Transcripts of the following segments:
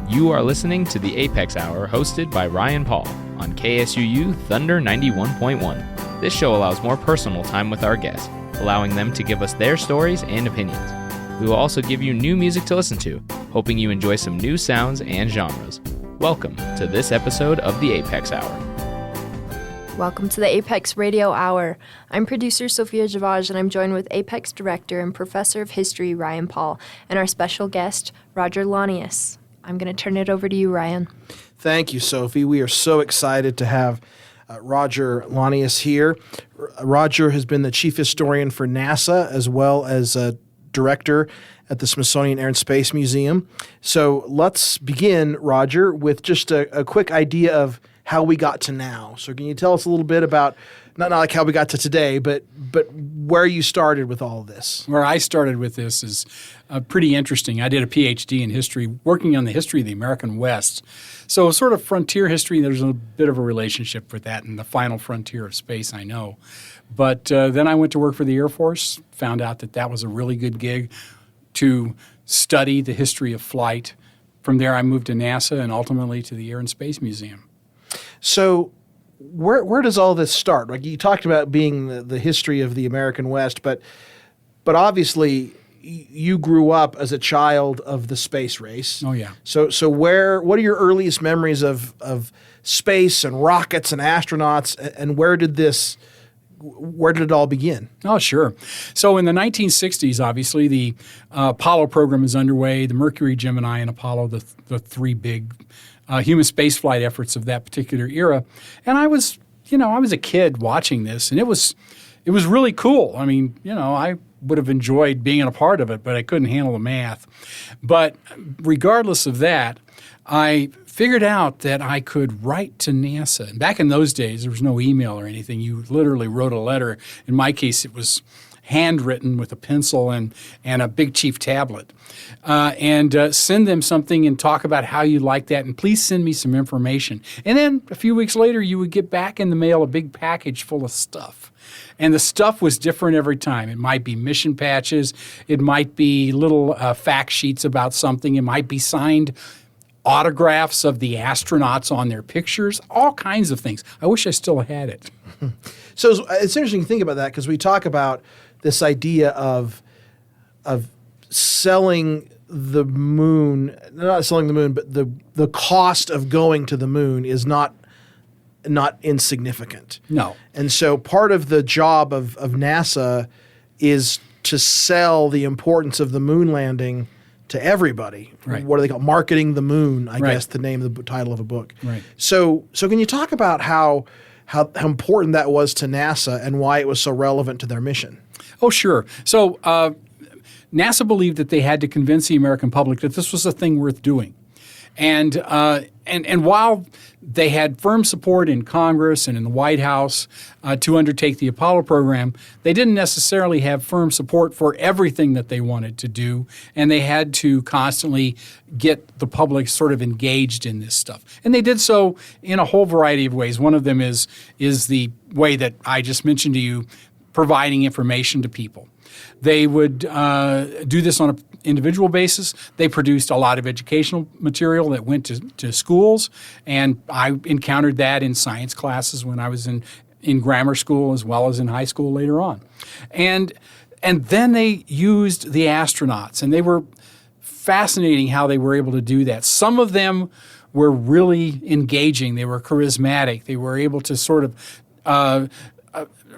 You are listening to the A.P.E.X. Hour hosted by Ryan Paul on KSUU Thunder 91.1. This show allows more personal time with our guests, allowing them to give us their stories and opinions. We will also give you new music to listen to, hoping you enjoy some new sounds and genres. Welcome to this episode of the A.P.E.X. Hour. Welcome to the A.P.E.X. Radio Hour. I'm producer Sophia Javage, and I'm joined with A.P.E.X. Director and Professor of History Ryan Paul and our special guest, Roger Launius. I'm going to turn it over to you, Ryan. Thank you, Sophie. We are so excited to have Roger Launius here. Roger has been the chief historian for NASA as well as director at the Smithsonian Air and Space Museum. So let's begin, Roger, with just a quick idea of how we got to now. So can you tell us a little bit about, not like how we got to today, but where you started with all of this? Where I started with this is pretty interesting. I did a PhD in history, working on the history of the American West. So sort of frontier history, there's a bit of a relationship with that and the final frontier of space, I know. But then I went to work for the Air Force, found out that was a really good gig to study the history of flight. From there, I moved to NASA and ultimately to the Air and Space Museum. So where does all this start? Like you talked about being the history of the American West, but obviously you grew up as a child of the space race. Oh, yeah. So what are your earliest memories of space and rockets and astronauts, and where did it all begin? Oh, sure. So in the 1960s, obviously, the Apollo program is underway, the Mercury, Gemini, and Apollo, the three big human spaceflight efforts of that particular era. And I was a kid watching this, and it was really cool. I mean, I would have enjoyed being a part of it, but I couldn't handle the math. But regardless of that, I figured out that I could write to NASA. And back in those days, there was no email or anything. You literally wrote a letter. In my case, it was handwritten with a pencil and a Big Chief tablet. And send them something and talk about how you like that, and please send me some information. And then a few weeks later, you would get back in the mail a big package full of stuff. And the stuff was different every time. It might be mission patches. It might be little fact sheets about something. It might be signed autographs of the astronauts on their pictures, all kinds of things. I wish I still had it. So it's interesting to think about that because we talk about this idea of selling the moon, not selling the moon, but the cost of going to the moon is not insignificant. No. And so part of the job of NASA is to sell the importance of the moon landing to everybody. Right. What do they call it? Marketing the moon, I Right. guess, the name of the title of a book. Right. So can you talk about how important that was to NASA and why it was so relevant to their mission? Oh, sure. So NASA believed that they had to convince the American public that this was a thing worth doing. And while they had firm support in Congress and in the White House to undertake the Apollo program, they didn't necessarily have firm support for everything that they wanted to do, and they had to constantly get the public sort of engaged in this stuff. And they did so in a whole variety of ways. One of them is the way that I just mentioned to you, providing information to people. They would do this on an individual basis. They produced a lot of educational material that went to schools, and I encountered that in science classes when I was in grammar school as well as in high school later on. And then they used the astronauts, and they were fascinating how they were able to do that. Some of them were really engaging. They were charismatic. They were able to sort of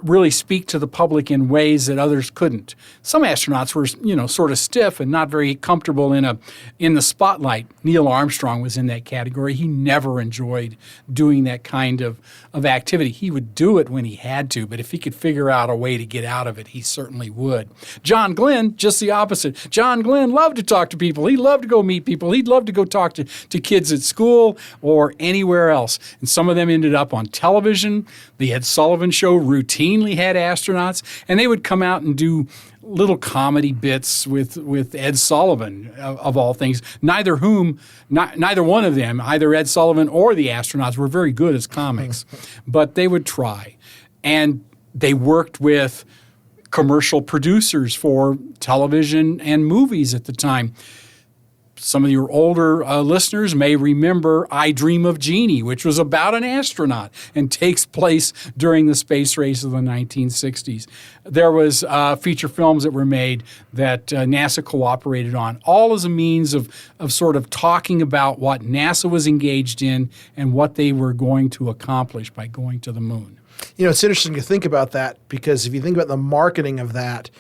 really speak to the public in ways that others couldn't. Some astronauts were, sort of stiff and not very comfortable in the spotlight. Neil Armstrong was in that category. He never enjoyed doing that kind of activity. He would do it when he had to, but if he could figure out a way to get out of it, he certainly would. John Glenn, just the opposite. John Glenn loved to talk to people. He loved to go meet people. He'd love to go talk to kids at school or anywhere else. And some of them ended up on television. The Ed Sullivan Show routinely had astronauts, and they would come out and do little comedy bits with Ed Sullivan, of all things, neither one of them, either Ed Sullivan or the astronauts, were very good as comics. But they would try. And they worked with commercial producers for television and movies at the time. some of your older listeners may remember I Dream of Jeannie, which was about an astronaut and takes place during the space race of the 1960s. There was feature films that were made that NASA cooperated on, all as a means of sort of talking about what NASA was engaged in and what they were going to accomplish by going to the moon. It's interesting to think about that, because if you think about the marketing of that,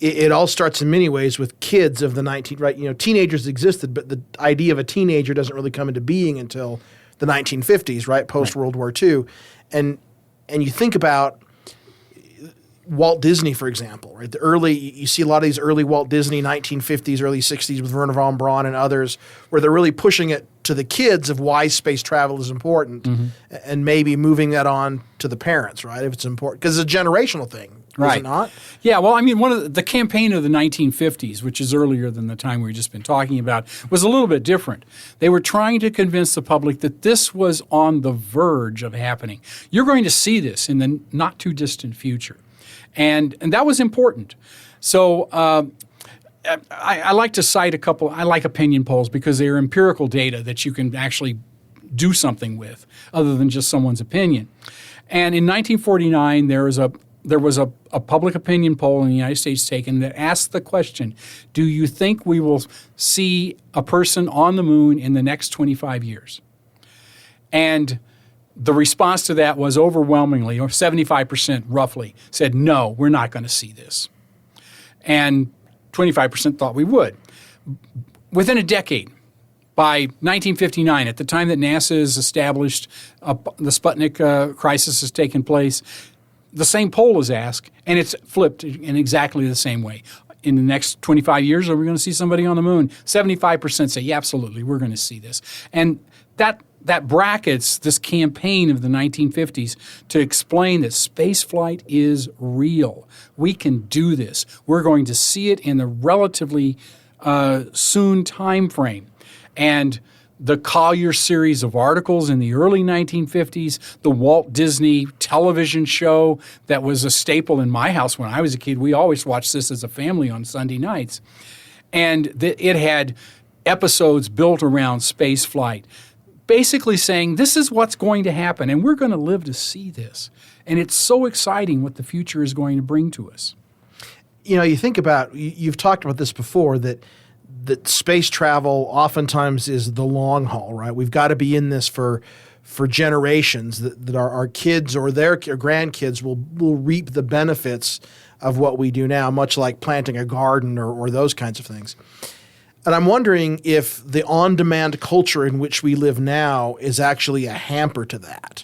it all starts in many ways with kids of the right? Teenagers existed, but the idea of a teenager doesn't really come into being until the 1950s, right? Post World War II. And you think about Walt Disney, for example, right? You see a lot of these early Walt Disney 1950s, early 60s with Werner von Braun and others, where they're really pushing it to the kids of why space travel is important, and maybe moving that on to the parents, right? If it's important, because it's a generational thing. Is it not? Yeah, well, I mean, one of the campaign of the 1950s, which is earlier than the time we've just been talking about, was a little bit different. They were trying to convince the public that this was on the verge of happening. You're going to see this in the not-too-distant future. And that was important. So I like to cite I like opinion polls because they are empirical data that you can actually do something with other than just someone's opinion. And in 1949, there was a public opinion poll in the United States taken that asked the question, do you think we will see a person on the moon in the next 25 years? And the response to that was overwhelmingly, or 75% roughly, said, no, we're not going to see this. And 25% thought we would. Within a decade, by 1959, at the time that NASA is established, the Sputnik crisis has taken place, the same poll is asked, and it's flipped in exactly the same way. In the next 25 years, are we going to see somebody on the moon? 75% say, yeah, absolutely, we're going to see this. And that brackets this campaign of the 1950s to explain that spaceflight is real. We can do this. We're going to see it in a relatively soon time frame. And the Collier series of articles in the early 1950s, the Walt Disney television show that was a staple in my house when I was a kid. We always watched this as a family on Sunday nights. And it had episodes built around space flight, basically saying this is what's going to happen, and we're going to live to see this. And it's so exciting what the future is going to bring to us. You think about, you've talked about this before, that space travel oftentimes is the long haul, right? We've got to be in this for generations, that our kids or their grandkids will reap the benefits of what we do now, much like planting a garden or those kinds of things. And I'm wondering if the on-demand culture in which we live now is actually a hamper to that.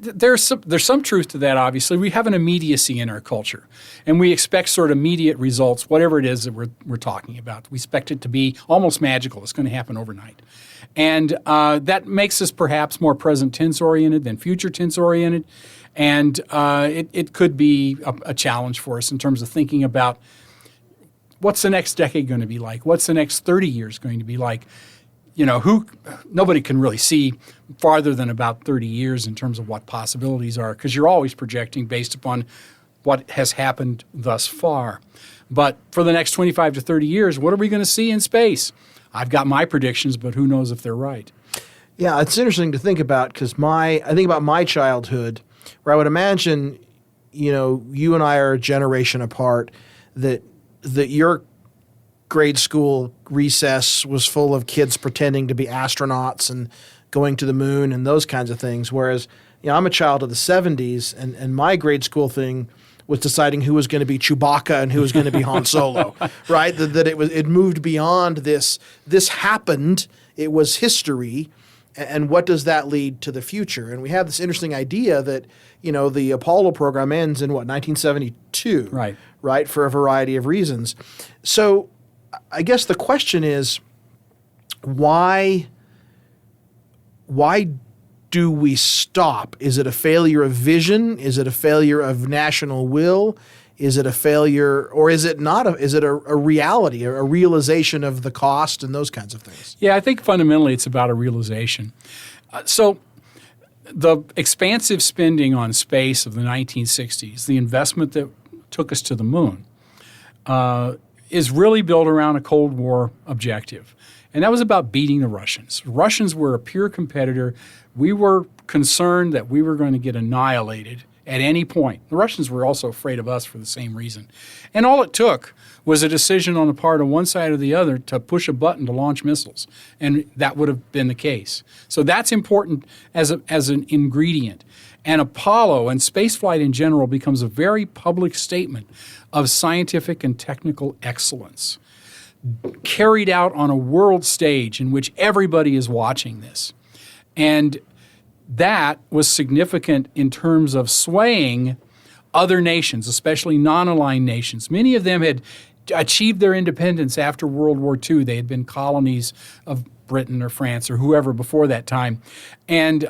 There's some truth to that, obviously. We have an immediacy in our culture, and we expect sort of immediate results, whatever it is that we're talking about. We expect it to be almost magical. It's going to happen overnight. And that makes us perhaps more present tense-oriented than future tense-oriented, and it could be a challenge for us in terms of thinking about what's the next decade going to be like? What's the next 30 years going to be like? Nobody can really see farther than about 30 years in terms of what possibilities are, because you're always projecting based upon what has happened thus far. But for the next 25 to 30 years, what are we going to see in space? I've got my predictions, but who knows if they're right. Yeah, it's interesting to think about, because I think about my childhood, where I would imagine, you and I are a generation apart, that your grade school recess was full of kids pretending to be astronauts and going to the moon and those kinds of things. Whereas, I'm a child of the 70s, and my grade school thing was deciding who was going to be Chewbacca and who was going to be Han Solo, right? That it moved beyond this. This happened. It was history. And what does that lead to the future? And we have this interesting idea that, the Apollo program ends in 1972, right? For a variety of reasons. So I guess the question is, why do we stop? Is it a failure of vision? Is it a failure of national will? Is it a failure, or is it not? Is it a reality, a realization of the cost and those kinds of things? Yeah, I think fundamentally it's about a realization. So the expansive spending on space of the 1960s, the investment that took us to the moon, is really built around a Cold War objective. And that was about beating the Russians. Russians were a pure competitor. We were concerned that we were going to get annihilated at any point. The Russians were also afraid of us for the same reason. And all it took was a decision on the part of one side or the other to push a button to launch missiles. And that would have been the case. So that's important as an ingredient. And Apollo and spaceflight in general becomes a very public statement of scientific and technical excellence, carried out on a world stage in which everybody is watching this. And that was significant in terms of swaying other nations, especially non-aligned nations. Many of them had achieved their independence after World War II. They had been colonies of Britain or France or whoever before that time. And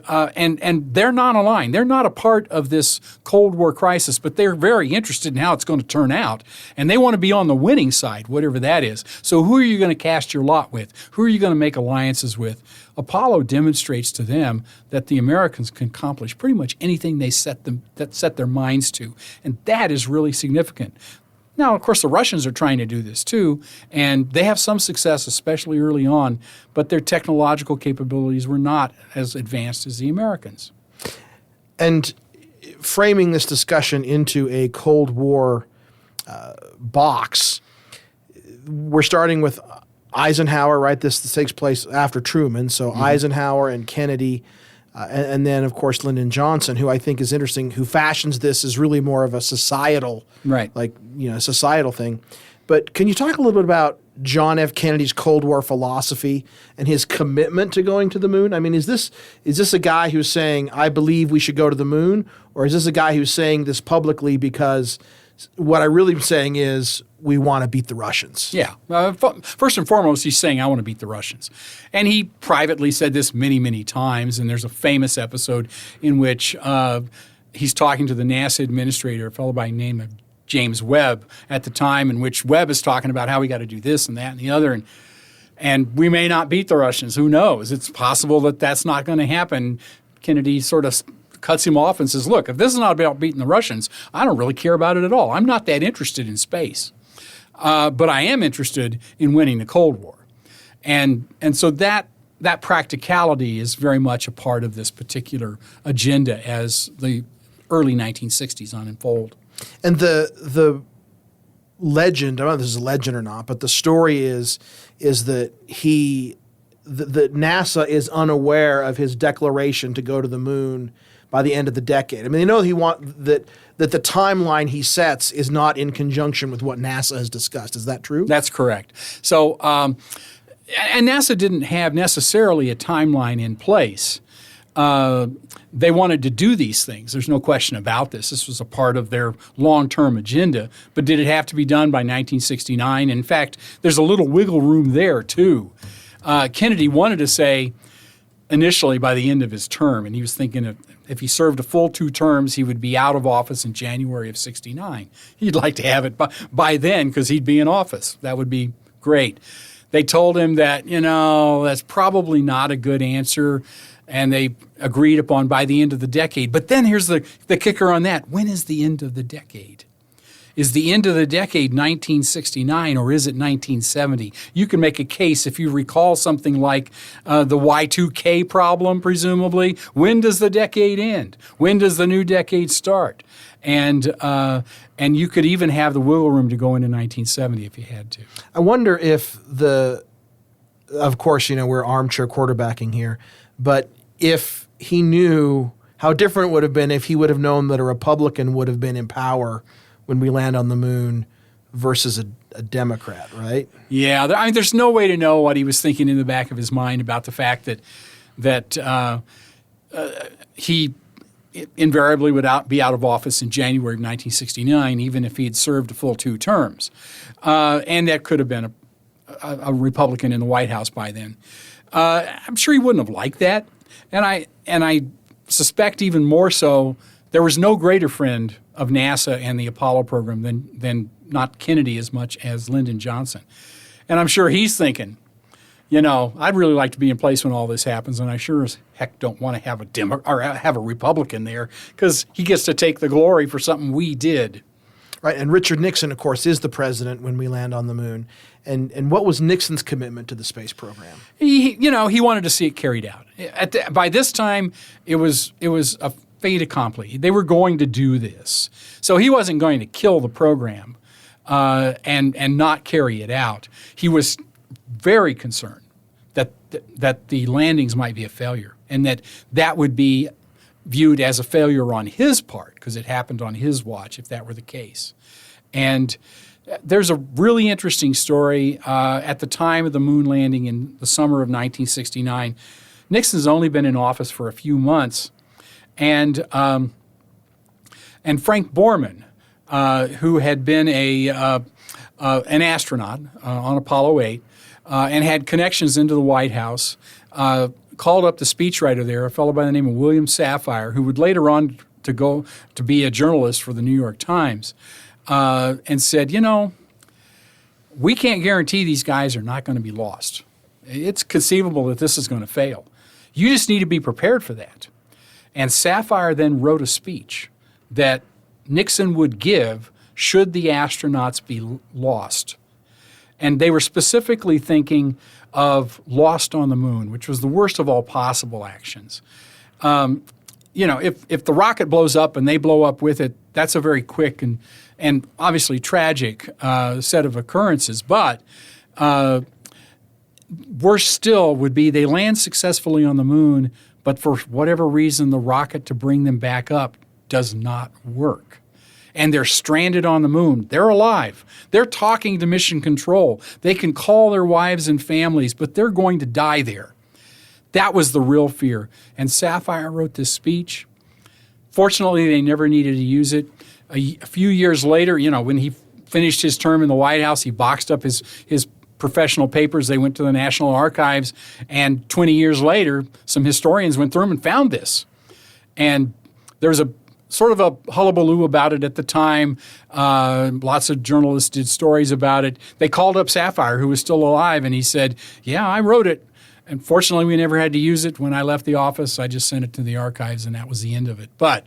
they're non-aligned. They're not a part of this Cold War crisis, but they're very interested in how it's going to turn out. And they want to be on the winning side, whatever that is. So who are you going to cast your lot with? Who are you going to make alliances with? Apollo demonstrates to them that the Americans can accomplish pretty much anything they set their minds to. And that is really significant. Now, of course, the Russians are trying to do this too, and they have some success, especially early on, but their technological capabilities were not as advanced as the Americans. And framing this discussion into a Cold War box, we're starting with Eisenhower, right? This takes place after Truman, so Eisenhower and Kennedy, and then, of course, Lyndon Johnson, who I think is interesting, who fashions this as really more of a societal, societal thing. But can you talk a little bit about John F. Kennedy's Cold War philosophy and his commitment to going to the moon? I mean, is this a guy who's saying, I believe we should go to the moon? Or is this a guy who's saying this publicly because what I really am saying is we want to beat the Russians? Yeah. First and foremost, he's saying, I want to beat the Russians. And he privately said this many, many times. And there's a famous episode in which he's talking to the NASA administrator, a fellow by the name of James Webb at the time, in which Webb is talking about how we got to do this and that and the other. And we may not beat the Russians. Who knows? It's possible that that's not going to happen. Kennedy sort of cuts him off and says, look, if this is not about beating the Russians, I don't really care about it at all. I'm not that interested in space. But I am interested in winning the Cold War. And so that practicality is very much a part of this particular agenda as the early 1960s unfold. And the legend, I don't know if this is a legend or not, but the story is that that NASA is unaware of his declaration to go to the moon by the end of the decade. I mean, they know that the timeline he sets is not in conjunction with what NASA has discussed. Is that true? That's correct. So, and NASA didn't have necessarily a timeline in place. They wanted to do these things. There's no question about this. This was a part of their long-term agenda. But did it have to be done by 1969? In fact, there's a little wiggle room there, too. Kennedy wanted to say initially by the end of his term, and he was thinking if he served a full 2 terms, he would be out of office in January of 69. He'd like to have it by then because he'd be in office. That would be great. They told him that, that's probably not a good answer, and they agreed upon by the end of the decade. But then here's the kicker on that. When is the end of the decade? Is the end of the decade 1969 or is it 1970? You can make a case if you recall something like the Y2K problem, presumably. When does the decade end? When does the new decade start? And you could even have the wiggle room to go into 1970 if you had to. I wonder if of course, we're armchair quarterbacking here, but if he knew how different it would have been if he would have known that a Republican would have been in power when we land on the moon versus a Democrat, right? Yeah, there's no way to know what he was thinking in the back of his mind about the fact that he invariably would be out of office in January of 1969, even if he had served a full 2 terms. And that could have been a Republican in the White House by then. I'm sure he wouldn't have liked that. And I suspect even more so, there was no greater friend of NASA and the Apollo program than not Kennedy as much as Lyndon Johnson. And I'm sure he's thinking, I'd really like to be in place when all this happens, and I sure as heck don't want to have have a Republican there because he gets to take the glory for something we did. Right, and Richard Nixon, of course, is the president when we land on the moon. And what was Nixon's commitment to the space program? He wanted to see it carried out. By this time, it was a fait accompli. They were going to do this, so he wasn't going to kill the program and not carry it out. He was very concerned that the landings might be a failure, and that would be viewed as a failure on his part because it happened on his watch if that were the case. And there's a really interesting story. At the time of the moon landing in the summer of 1969, Nixon's only been in office for a few months, and Frank Borman, who had been an astronaut on Apollo 8 and had connections into the White House, called up the speechwriter there, a fellow by the name of William Safire, who would later on to go to be a journalist for the New York Times, and said, we can't guarantee these guys are not going to be lost. It's conceivable that this is going to fail. You just need to be prepared for that. And Safire then wrote a speech that Nixon would give should the astronauts be lost. And they were specifically thinking of lost on the moon, which was the worst of all possible actions. If the rocket blows up and they blow up with it, that's a very quick and obviously tragic set of occurrences. But worse still would be they land successfully on the moon, but for whatever reason, the rocket to bring them back up does not work. And they're stranded on the moon. They're alive. They're talking to mission control. They can call their wives and families, but they're going to die there. That was the real fear. And Safire wrote this speech. Fortunately, they never needed to use it. A few years later, when he finished his term in the White House, he boxed up his professional papers. They went to the National Archives. And 20 years later, some historians went through them and found this. And there was a sort of a hullabaloo about it at the time. Lots of journalists did stories about it. They called up Safire, who was still alive, and he said, yeah, I wrote it. And fortunately, we never had to use it. When I left the office, I just sent it to the archives, and that was the end of it. But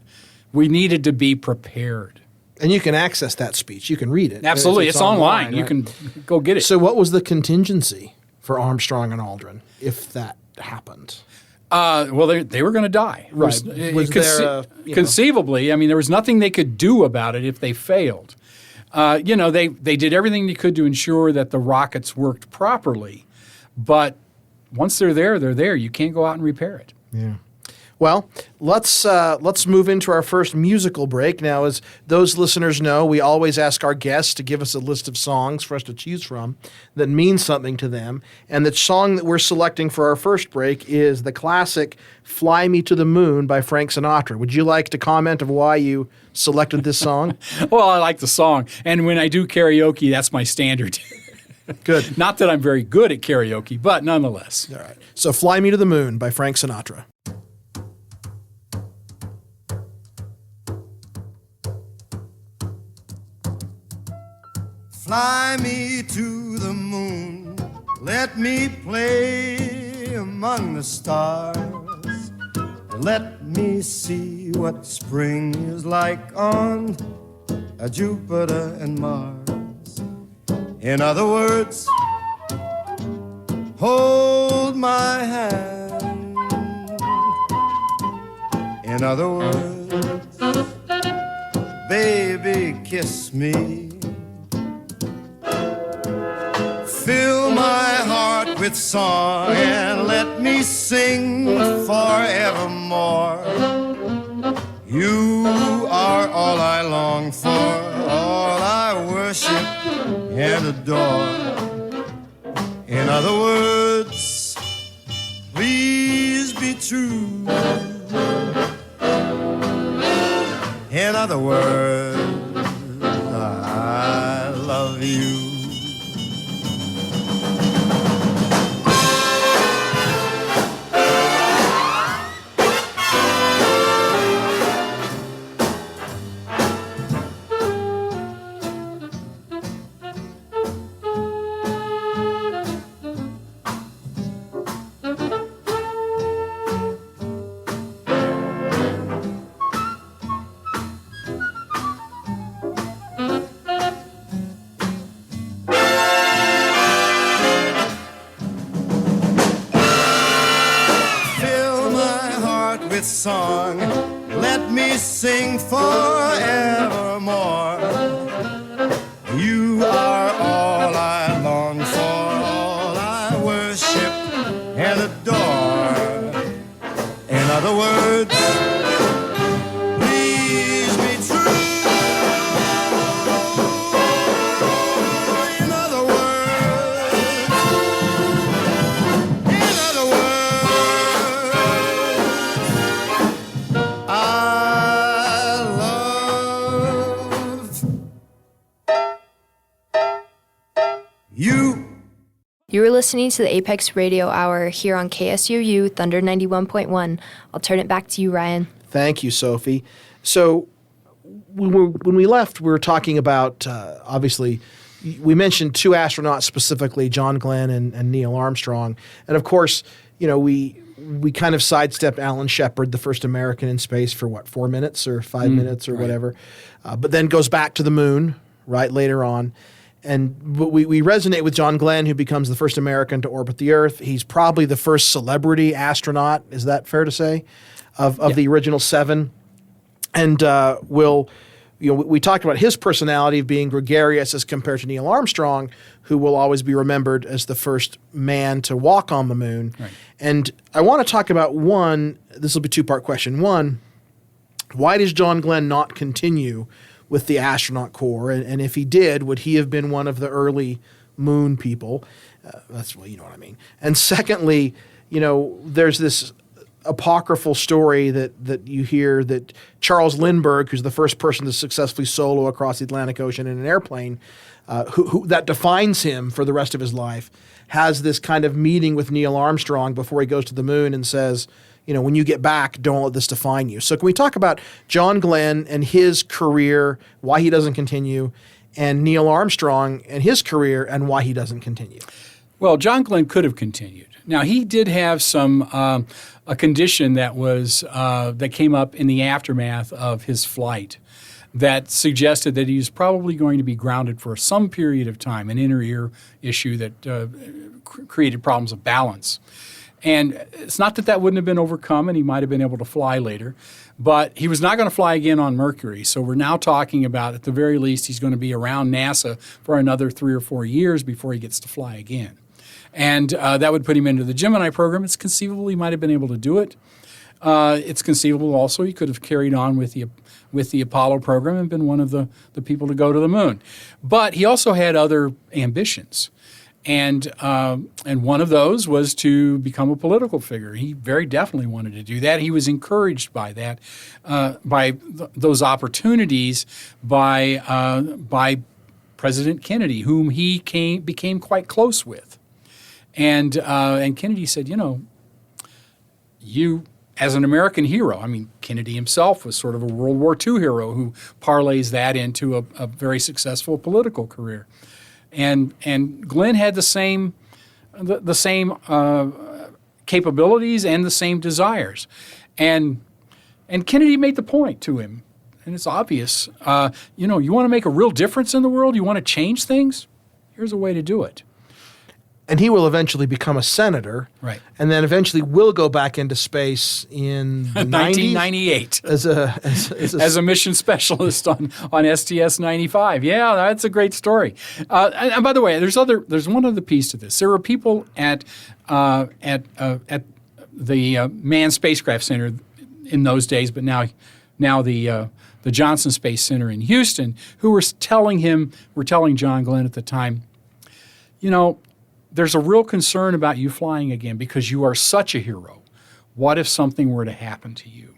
we needed to be prepared. And you can access that speech. You can read it. Absolutely. It's online. Right? You can go get it. So what was the contingency for Armstrong and Aldrin if that happened? Well, they were going to die. Right. Conceivably, I mean, there was nothing they could do about it if they failed. They did everything they could to ensure that the rockets worked properly. But once they're there. You can't go out and repair it. Yeah. Well, let's move into our first musical break. Now, as those listeners know, we always ask our guests to give us a list of songs for us to choose from that mean something to them. And the song that we're selecting for our first break is the classic Fly Me to the Moon by Frank Sinatra. Would you like to comment of why you selected this song? Well, I like the song. And when I do karaoke, that's my standard. Good. Not that I'm very good at karaoke, but nonetheless. All right. So Fly Me to the Moon by Frank Sinatra. Fly me to the moon, let me play among the stars. Let me see what spring is like on Jupiter and Mars. In other words, hold my hand. In other words, baby, kiss me. Fill my heart with song and let me sing forevermore. You are all I long for, all I worship and adore. In other words, please be true. In other words, I love you. with song. Let me sing forevermore. You are all I long for, all I worship and adore. In other words, please be true. In other words, I love you. You are listening to the A.P.E.X. Radio Hour here on KSUU Thunder 91.1. I'll turn it back to you, Ryan. Thank you, Sophie. So when we left, we were talking about, obviously, we mentioned two astronauts specifically, John Glenn and Neil Armstrong. And, of course, we kind of sidestepped Alan Shepard, the first American in space, for, 4 minutes or 5 minutes or right. whatever. But then goes back to the moon, right, later on. But we resonate with John Glenn, who becomes the first American to orbit the Earth. He's probably the first celebrity astronaut. Is that fair to say? Of the original seven. And we talked about his personality of being gregarious as compared to Neil Armstrong, who will always be remembered as the first man to walk on the moon. Right. And I want to talk about one. This will be a two-part question. One, why does John Glenn not continue with the astronaut corps? And if he did, would he have been one of the early moon people? You know what I mean. And secondly, there's this apocryphal story that you hear that Charles Lindbergh, who's the first person to successfully solo across the Atlantic Ocean in an airplane, who that defines him for the rest of his life, has this kind of meeting with Neil Armstrong before he goes to the moon and says, when you get back, don't let this define you. So can we talk about John Glenn and his career, why he doesn't continue, and Neil Armstrong and his career and why he doesn't continue? Well, John Glenn could have continued. Now, he did have some a condition that was that came up in the aftermath of his flight that suggested that he was probably going to be grounded for some period of time, an inner ear issue that created problems of balance. And it's not that wouldn't have been overcome and he might have been able to fly later, but he was not going to fly again on Mercury. So we're now talking about, at the very least, he's going to be around NASA for another 3 or 4 years before he gets to fly again. And that would put him into the Gemini program. It's conceivable he might have been able to do it. It's conceivable also he could have carried on with the Apollo program and been one of the people to go to the moon. But he also had other ambitions. And one of those was to become a political figure. He very definitely wanted to do that. He was encouraged by that, those opportunities by President Kennedy, whom he became quite close with. And Kennedy said, you as an American hero, I mean, Kennedy himself was sort of a World War II hero who parlays that into a very successful political career. And Glenn had the same capabilities and the same desires, and Kennedy made the point to him, and it's obvious. You want to make a real difference in the world. You want to change things. Here's a way to do it. And he will eventually become a senator, right? And then eventually will go back into space in the 1998 as a mission specialist on STS-95. Yeah, that's a great story. And by the way, there's one other piece to this. There were people at the Manned Spacecraft Center in those days, but now the Johnson Space Center in Houston, who were telling John Glenn at the time, there's a real concern about you flying again because you are such a hero. What if something were to happen to you?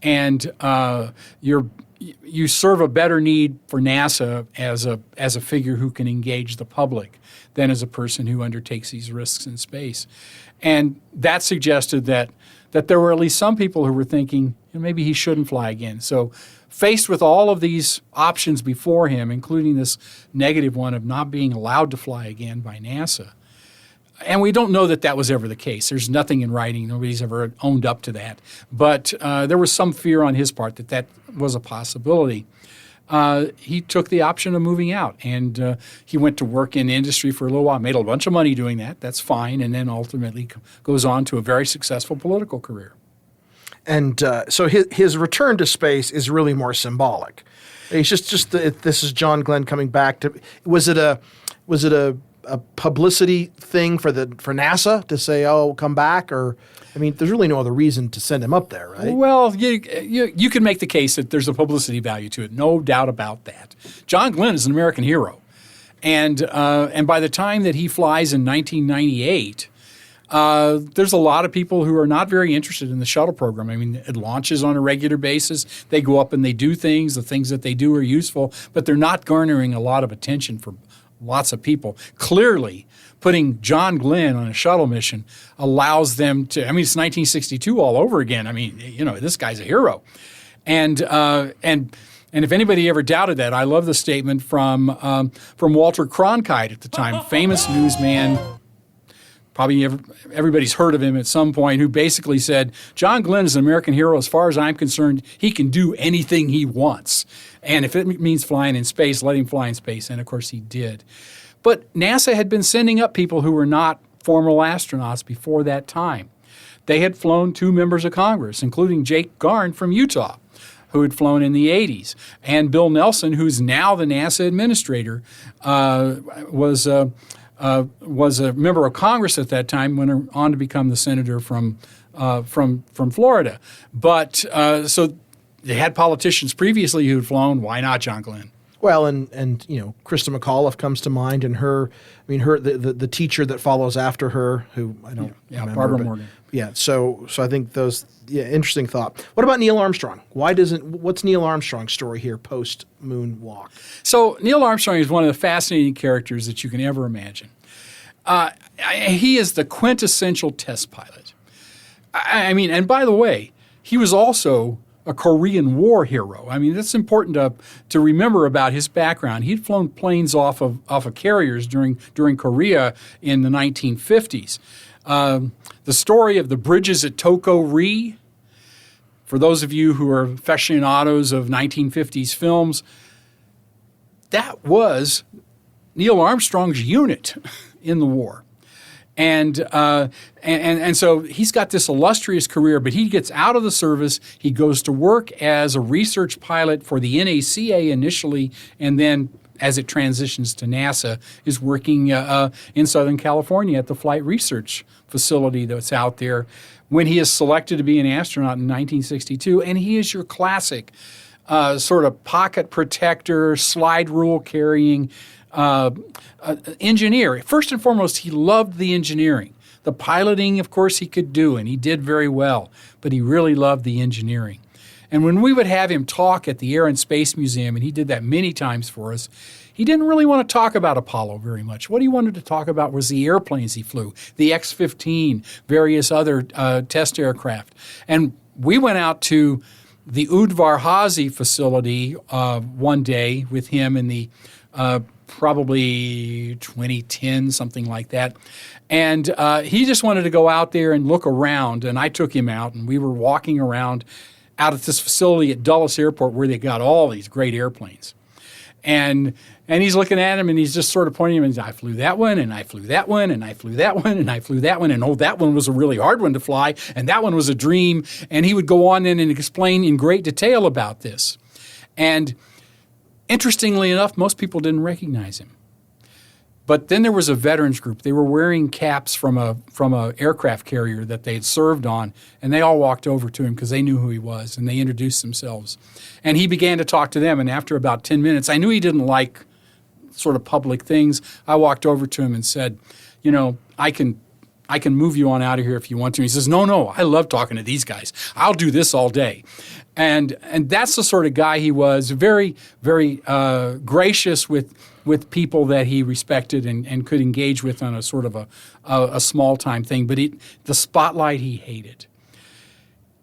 And you serve a better need for NASA as a figure who can engage the public than as a person who undertakes these risks in space. And that suggested that there were at least some people who were thinking maybe he shouldn't fly again. So faced with all of these options before him, including this negative one of not being allowed to fly again by NASA, and we don't know that was ever the case. There's nothing in writing. Nobody's ever owned up to that. But there was some fear on his part that was a possibility. He took the option of moving out, and he went to work in industry for a little while, made a bunch of money doing that. That's fine, and then ultimately goes on to a very successful political career. And so his return to space is really more symbolic. It's this is John Glenn coming back to. Was it a publicity thing for NASA to say, "Oh, come back"? Or, I mean, there's really no other reason to send him up there, right? Well, you can make the case that there's a publicity value to it, no doubt about that. John Glenn is an American hero, and by the time that he flies in 1998. There's a lot of people who are not very interested in the shuttle program. I mean, it launches on a regular basis. They go up and they do things. The things that they do are useful, but they're not garnering a lot of attention for lots of people. Clearly, putting John Glenn on a shuttle mission allows them to, I mean, it's 1962 all over again. I mean, this guy's a hero. And if anybody ever doubted that, I love the statement from Walter Cronkite at the time, famous newsman. Probably everybody's heard of him at some point, who basically said, John Glenn is an American hero. As far as I'm concerned, he can do anything he wants. And if it means flying in space, let him fly in space. And, of course, he did. But NASA had been sending up people who were not formal astronauts before that time. They had flown 2 members of Congress, including Jake Garn from Utah, who had flown in the 80s. And Bill Nelson, who's now the NASA administrator, was a member of Congress at that time, went on to become the senator from Florida. But so they had politicians previously who had flown. Why not John Glenn? Well, and Krista McAuliffe comes to mind, and the teacher that follows after her, who I don't remember, Barbara Morgan. Yeah, so I think those interesting thought. What about Neil Armstrong? What's Neil Armstrong's story here post moonwalk? So Neil Armstrong is one of the fascinating characters that you can ever imagine. He is the quintessential test pilot. I mean, and by the way, he was also a Korean War hero. I mean, that's important to remember about his background. He'd flown planes off of carriers during Korea in the 1950s. The story of the bridges at Toko-ri, for those of you who are aficionados of 1950s films, that was Neil Armstrong's unit in the war. And so he's got this illustrious career, but he gets out of the service. He goes to work as a research pilot for the NACA initially, and then as it transitions to NASA, is working in Southern California at the Flight Research Facility that's out there when he is selected to be an astronaut in 1962. And he is your classic sort of pocket protector, slide rule carrying engineer. First and foremost, he loved the engineering. The piloting, of course, he could do, and he did very well, but he really loved the engineering. And when we would have him talk at the Air and Space Museum, and he did that many times for us, he didn't really want to talk about Apollo very much. What he wanted to talk about was the airplanes he flew, the X-15, various other test aircraft. And we went out to the Udvar-Hazy facility one day with him in the probably 2010, something like that. And he just wanted to go out there and look around, and I took him out, and we were walking around out at this facility at Dulles Airport where they got all these great airplanes. And he's looking at him, and he's just sort of pointing him, and I flew that one, and I flew that one, and I flew that one, and I flew that one, and oh, that one was a really hard one to fly, and that one was a dream. And he would go on in and explain in great detail about this. And interestingly enough, most people didn't recognize him. But then there was a veterans group. They were wearing caps from a aircraft carrier that they had served on, and they all walked over to him because they knew who he was, and they introduced themselves. And he began to talk to them, and after about 10 minutes, I knew he didn't like sort of public things. I walked over to him and said, I can move you on out of here if you want to. He says, no, I love talking to these guys. I'll do this all day. And that's the sort of guy he was, very, very gracious with people that he respected and could engage with on a sort of a small-time thing. But the spotlight he hated.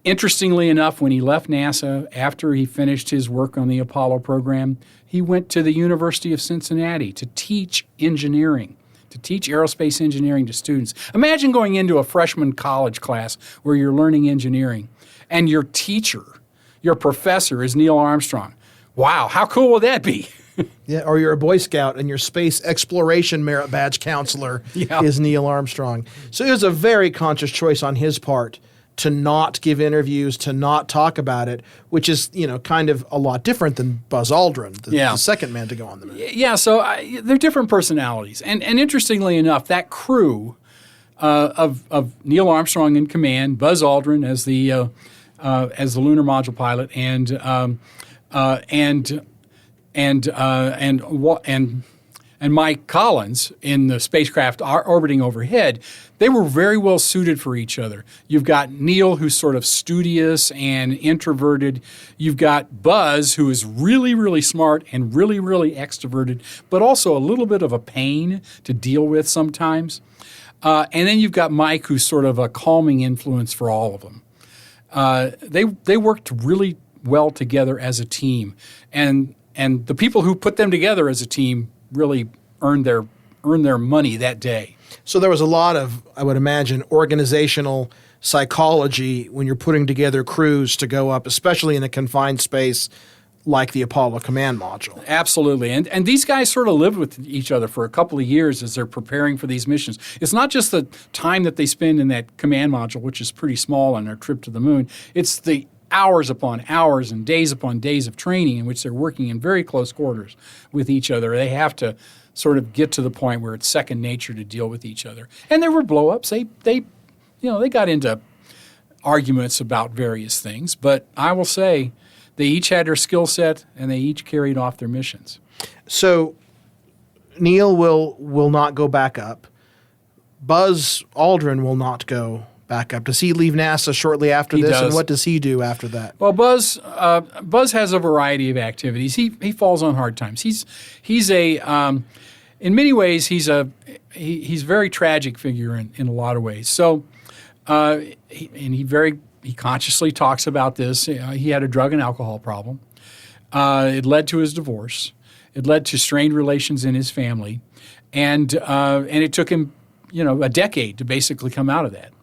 Interestingly enough, when he left NASA, after he finished his work on the Apollo program, he went to the University of Cincinnati to teach engineering, to teach aerospace engineering to students. Imagine going into a freshman college class where you're learning engineering, and your teacher, your professor, is Neil Armstrong. Wow, how cool would that be? Yeah, or you're a Boy Scout and your space exploration merit badge counselor is Neil Armstrong. So it was a very conscious choice on his part to not give interviews, to not talk about it, which is, kind of a lot different than Buzz Aldrin, the second man to go on the moon. Yeah, so they're different personalities. And interestingly enough, that crew of Neil Armstrong in command, Buzz Aldrin as the lunar module pilot, and Mike Collins in the spacecraft orbiting overhead, they were very well suited for each other. You've got Neil, who's sort of studious and introverted. You've got Buzz, who is really, really smart and really, really extroverted, but also a little bit of a pain to deal with sometimes. And then you've got Mike, who's sort of a calming influence for all of them. They worked really well together as a team, and the people who put them together as a team really earned their money that day. So there was a lot of, I would imagine, organizational psychology when you're putting together crews to go up, especially in a confined space like the Apollo command module. Absolutely. And these guys sort of lived with each other for a couple of years as they're preparing for these missions. It's not just the time that they spend in that command module, which is pretty small on their trip to the moon. It's the hours upon hours and days upon days of training in which they're working in very close quarters with each other. They have to sort of get to the point where it's second nature to deal with each other. And there were blow-ups. They got into arguments about various things, but I will say they each had their skill set and they each carried off their missions. So Neil will not go back up. Buzz Aldrin will not go back up. Does he leave NASA shortly after this? Does. And what does he do after that? Well, Buzz has a variety of activities. He falls on hard times. He's a in many ways he's a very tragic figure in a lot of ways. So he consciously talks about this. He had a drug and alcohol problem. It led to his divorce. It led to strained relations in his family, and it took him a decade to basically come out of that.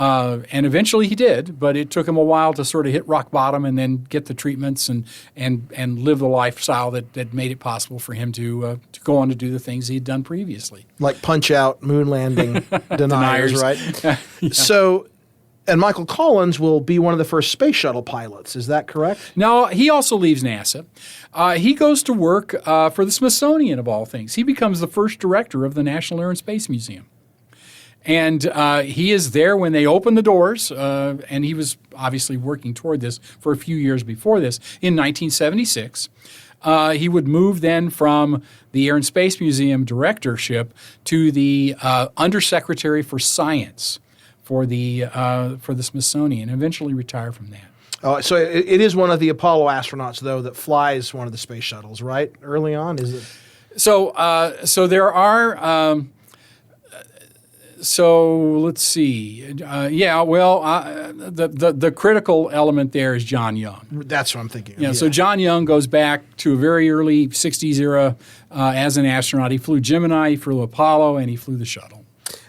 And eventually he did, but it took him a while to sort of hit rock bottom and then get the treatments and live the lifestyle that made it possible for him to go on to do the things he had done previously. Like Punch-Out, moon landing deniers, right? Yeah. So, and Michael Collins will be one of the first space shuttle pilots. Is that correct? No, he also leaves NASA. He goes to work for the Smithsonian, of all things. He becomes the first director of the National Air and Space Museum. And he is there when they open the doors, and he was obviously working toward this for a few years before this. In 1976, he would move then from the Air and Space Museum directorship to the Undersecretary for Science for the Smithsonian, and eventually retire from that. So it is one of the Apollo astronauts, though, that flies one of the space shuttles, right? Early on, is it? So there are. So let's see. The critical element there is John Young. That's what I'm thinking of. Yeah. So John Young goes back to a very early 60s era as an astronaut. He flew Gemini, he flew Apollo, and he flew the shuttle.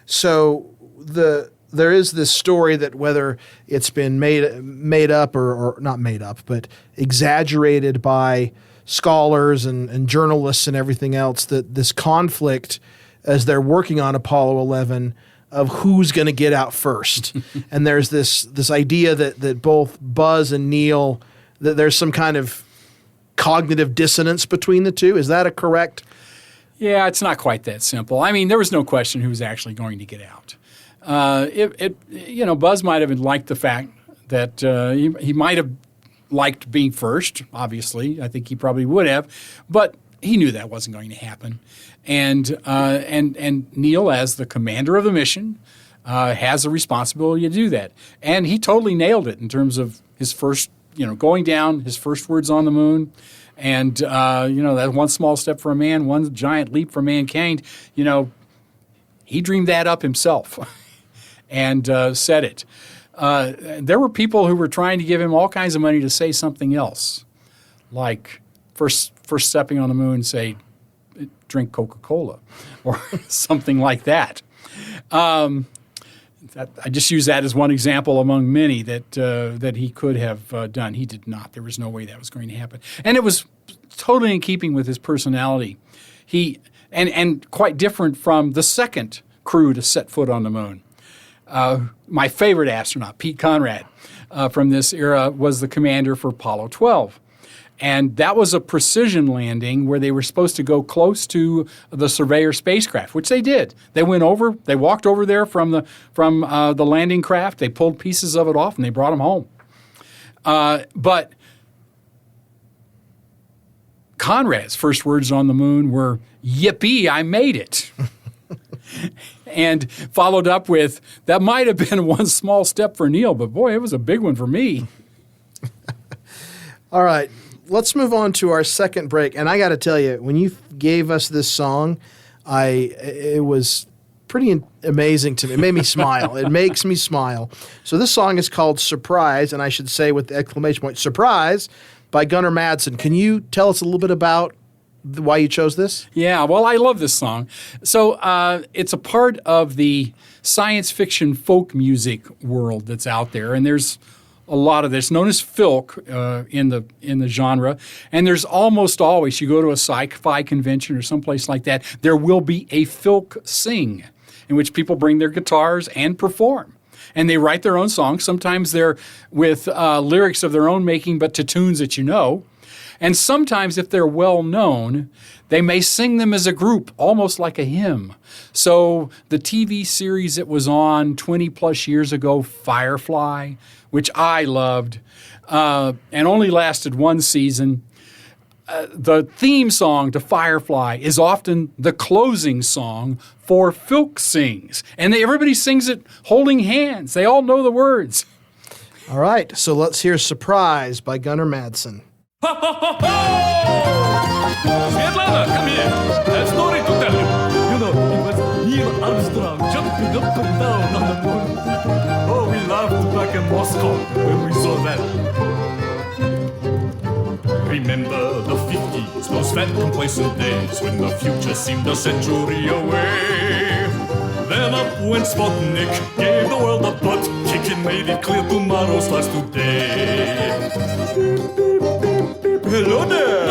So there is this story that whether it's been made up or not made up, but exaggerated by scholars and journalists and everything else, that this conflict as they're working on Apollo 11 of who's going to get out first. And there's this idea that both Buzz and Neil, that there's some kind of cognitive dissonance between the two. Is that a correct? Yeah, it's not quite that simple. I mean, there was no question who was actually going to get out. Buzz might have liked the fact that he might have liked being first, obviously. I think he probably would have. But he knew that wasn't going to happen. And Neil, as the commander of the mission, has the responsibility to do that. And he totally nailed it in terms of his first, going down, his first words on the moon. And, that one small step for a man, one giant leap for mankind, he dreamed that up himself and said it. There were people who were trying to give him all kinds of money to say something else, like first stepping on the moon, say, drink Coca-Cola or something like that. I just use that as one example among many that he could have done. He did not. There was no way that was going to happen. And it was totally in keeping with his personality. And quite different from the second crew to set foot on the moon. my favorite astronaut, Pete Conrad, from this era, was the commander for Apollo 12. And that was a precision landing where they were supposed to go close to the Surveyor spacecraft, which they did. They went over, they walked over there from the landing craft, they pulled pieces of it off, and they brought them home. But Conrad's first words on the moon were, "Yippee, I made it." And followed up with, "That might have been one small step for Neil, but boy, it was a big one for me." All right, let's move on to our second break. And I got to tell you, when you gave us this song, it was pretty amazing to me. It made me smile. It makes me smile. So this song is called "Surprise," and I should say with the exclamation point, "Surprise," by Gunnar Madsen. Can you tell us a little bit about why you chose this? Yeah, well, I love this song. So it's a part of the science fiction folk music world that's out there, and there's a lot of this, known as filk in the genre. And there's almost always, you go to a sci-fi convention or someplace like that, there will be a filk sing in which people bring their guitars and perform. And they write their own songs. Sometimes they're with lyrics of their own making, but to tunes that you know. And sometimes, if they're well known, they may sing them as a group, almost like a hymn. So the TV series that was on 20 plus years ago, Firefly, which I loved, and only lasted one season, the theme song to Firefly is often the closing song for filk sings. And everybody sings it holding hands. They all know the words. All right, so let's hear "Surprise" by Gunnar Madsen. Ha ha ha ha! Svetlana, come here. I have a story to tell you. You know, it was Neil Armstrong jumping up and down on the moon. Oh, we laughed back in Moscow when we saw that. Remember the 50s, those fat complacent days when the future seemed a century away. Then up went Sputnik, gave the world a butt kick and made it clear tomorrow starts today. Hello there!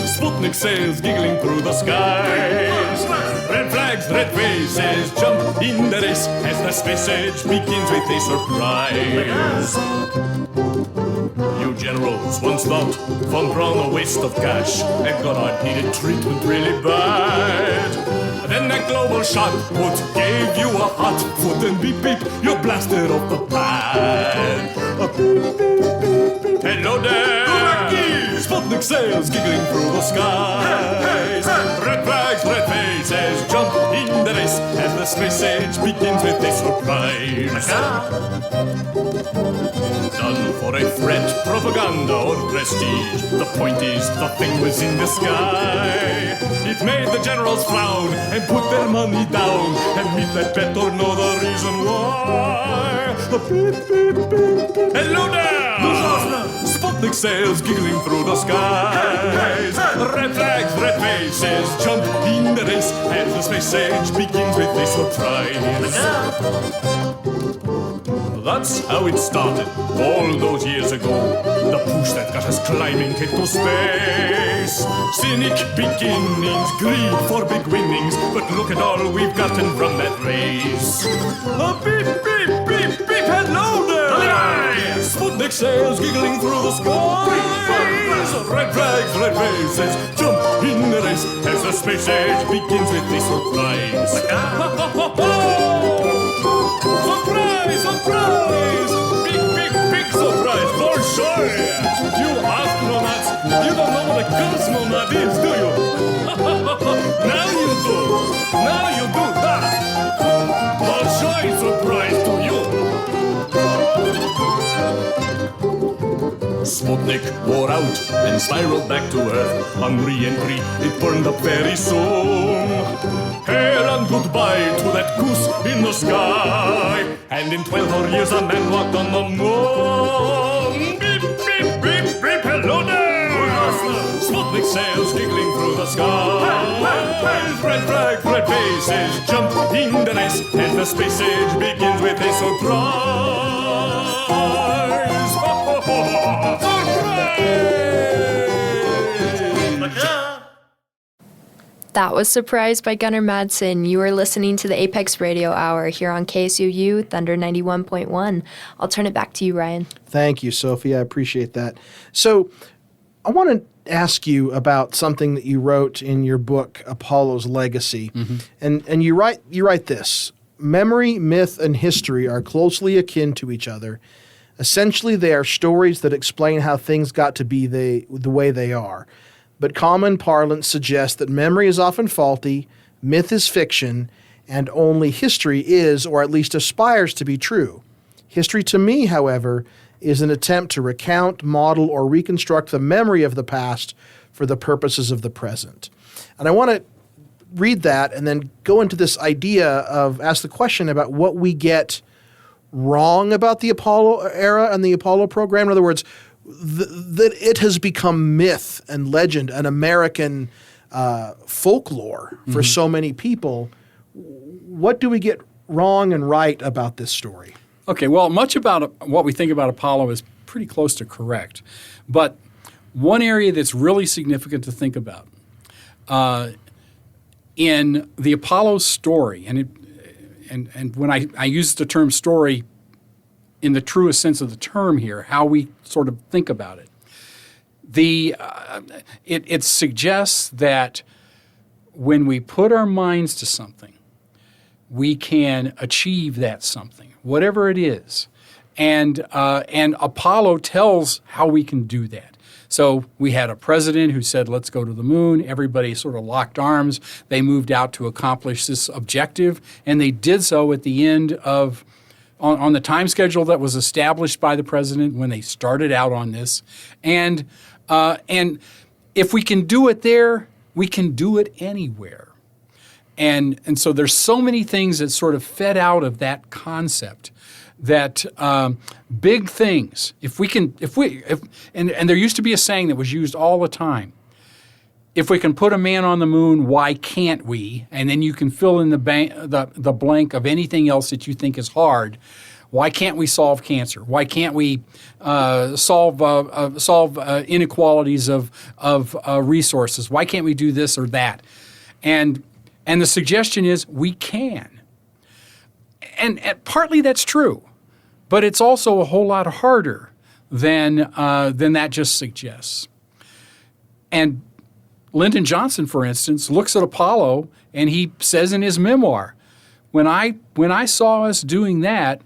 Sputnik sails giggling through the skies. Red flags, red faces, jump in the race as the space age begins with a surprise. You generals once thought von Braun a waste of cash and Goddard needed treatment really bad. Then that global shot put gave you a hot foot and beep beep, you blasted off the pad. Hello there! Sputnik sails giggling through the skies. Red flags, red faces, jump in the race as the space age begins with a surprise. Done for a threat, propaganda or prestige. The point is, the thing was in the sky. It made the generals frown and put their money down and meet that bet or know the reason why. Hello there! Sputnik sails giggling through the skies. Red flags, red faces, jump in the race as the space age begins with a surprise. That's how it started all those years ago. The push that got us climbing into space. Cynic beginnings, greed for big winnings, but look at all we've gotten from that race. Beep, beep, beep, beep, hello there! Sputnik sails giggling through the skies. Red flags, red faces, jump in the race as the space age begins with a surprise. Surprise, surprise! Big, big, big surprise, for sure! You astronauts, you don't know what a cosmonaut is, do you? Now you do! Now you do that! For sure, surprise to you! Sputnik wore out and spiraled back to Earth. On re-entry, it burned up very soon. Hail and goodbye to that goose in the sky. And in 12 more years, a man walked on the moon. Beep, beep, beep, beep, hello there! Sputnik sails giggling through the sky. Red flags, red faces, jump in the race as the space age begins with a surprise. That was Surprised by Gunnar Madsen. You are listening to the Apex Radio Hour here on KSUU Thunder 91.1. I'll turn it back to you, Ryan. Thank you, Sophie. I appreciate that. So I want to ask you about something that you wrote in your book, Apollo's Legacy. And you write this: memory, myth, and history are closely akin to each other. Essentially, they are stories that explain how things got to be the way they are. But common parlance suggests that memory is often faulty, myth is fiction, and only history is, or at least aspires to be, true. History to me, however, is an attempt to recount, model, or reconstruct the memory of the past for the purposes of the present. And I want to read that and then go into this idea of, ask the question about what we get wrong about the Apollo era and the Apollo program. In other words, that it has become myth and legend and American folklore for so many people. What do we get wrong and right about this story? Okay, well, much about what we think about Apollo is pretty close to correct. But one area that's really significant to think about in the Apollo story, and when I use the term story in the truest sense of the term here, how we sort of think about it, it suggests that when we put our minds to something, we can achieve that something, whatever it is. And Apollo tells how we can do that. So we had a president who said, let's go to the moon. Everybody sort of locked arms. They moved out to accomplish this objective, and they did so at the end of on the time schedule that was established by the president when they started out on this. And if we can do it there, we can do it anywhere. And so there's so many things that sort of fed out of that concept that big things, and there used to be a saying that was used all the time: if we can put a man on the moon, why can't we? And then you can fill in the blank of anything else that you think is hard. Why can't we solve cancer? Why can't we solve inequalities of resources? Why can't we do this or that? And the suggestion is we can. And partly that's true, but it's also a whole lot harder than that just suggests. And Lyndon Johnson, for instance, looks at Apollo and he says in his memoir, when I saw us doing that,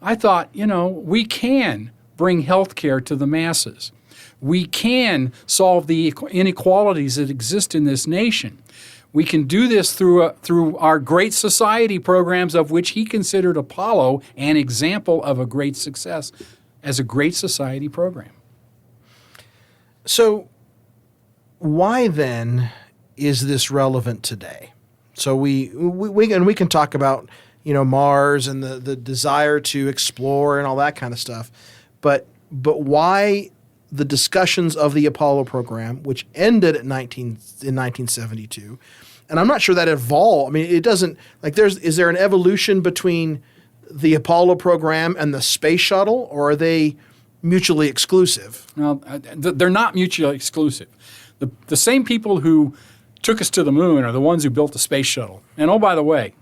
I thought, we can bring health care to the masses. We can solve the inequalities that exist in this nation. We can do this through our Great Society programs, of which he considered Apollo an example of a great success as a Great Society program. So why then is this relevant today? So we can talk about Mars and the desire to explore and all that kind of stuff, but why the discussions of the Apollo program, which ended in 1972, and I'm not sure that evolved. I mean, it doesn't is there an evolution between the Apollo program and the Space Shuttle, or are they mutually exclusive? Well, they're not mutually exclusive. The same people who took us to the moon are the ones who built the Space Shuttle. And oh, by the way,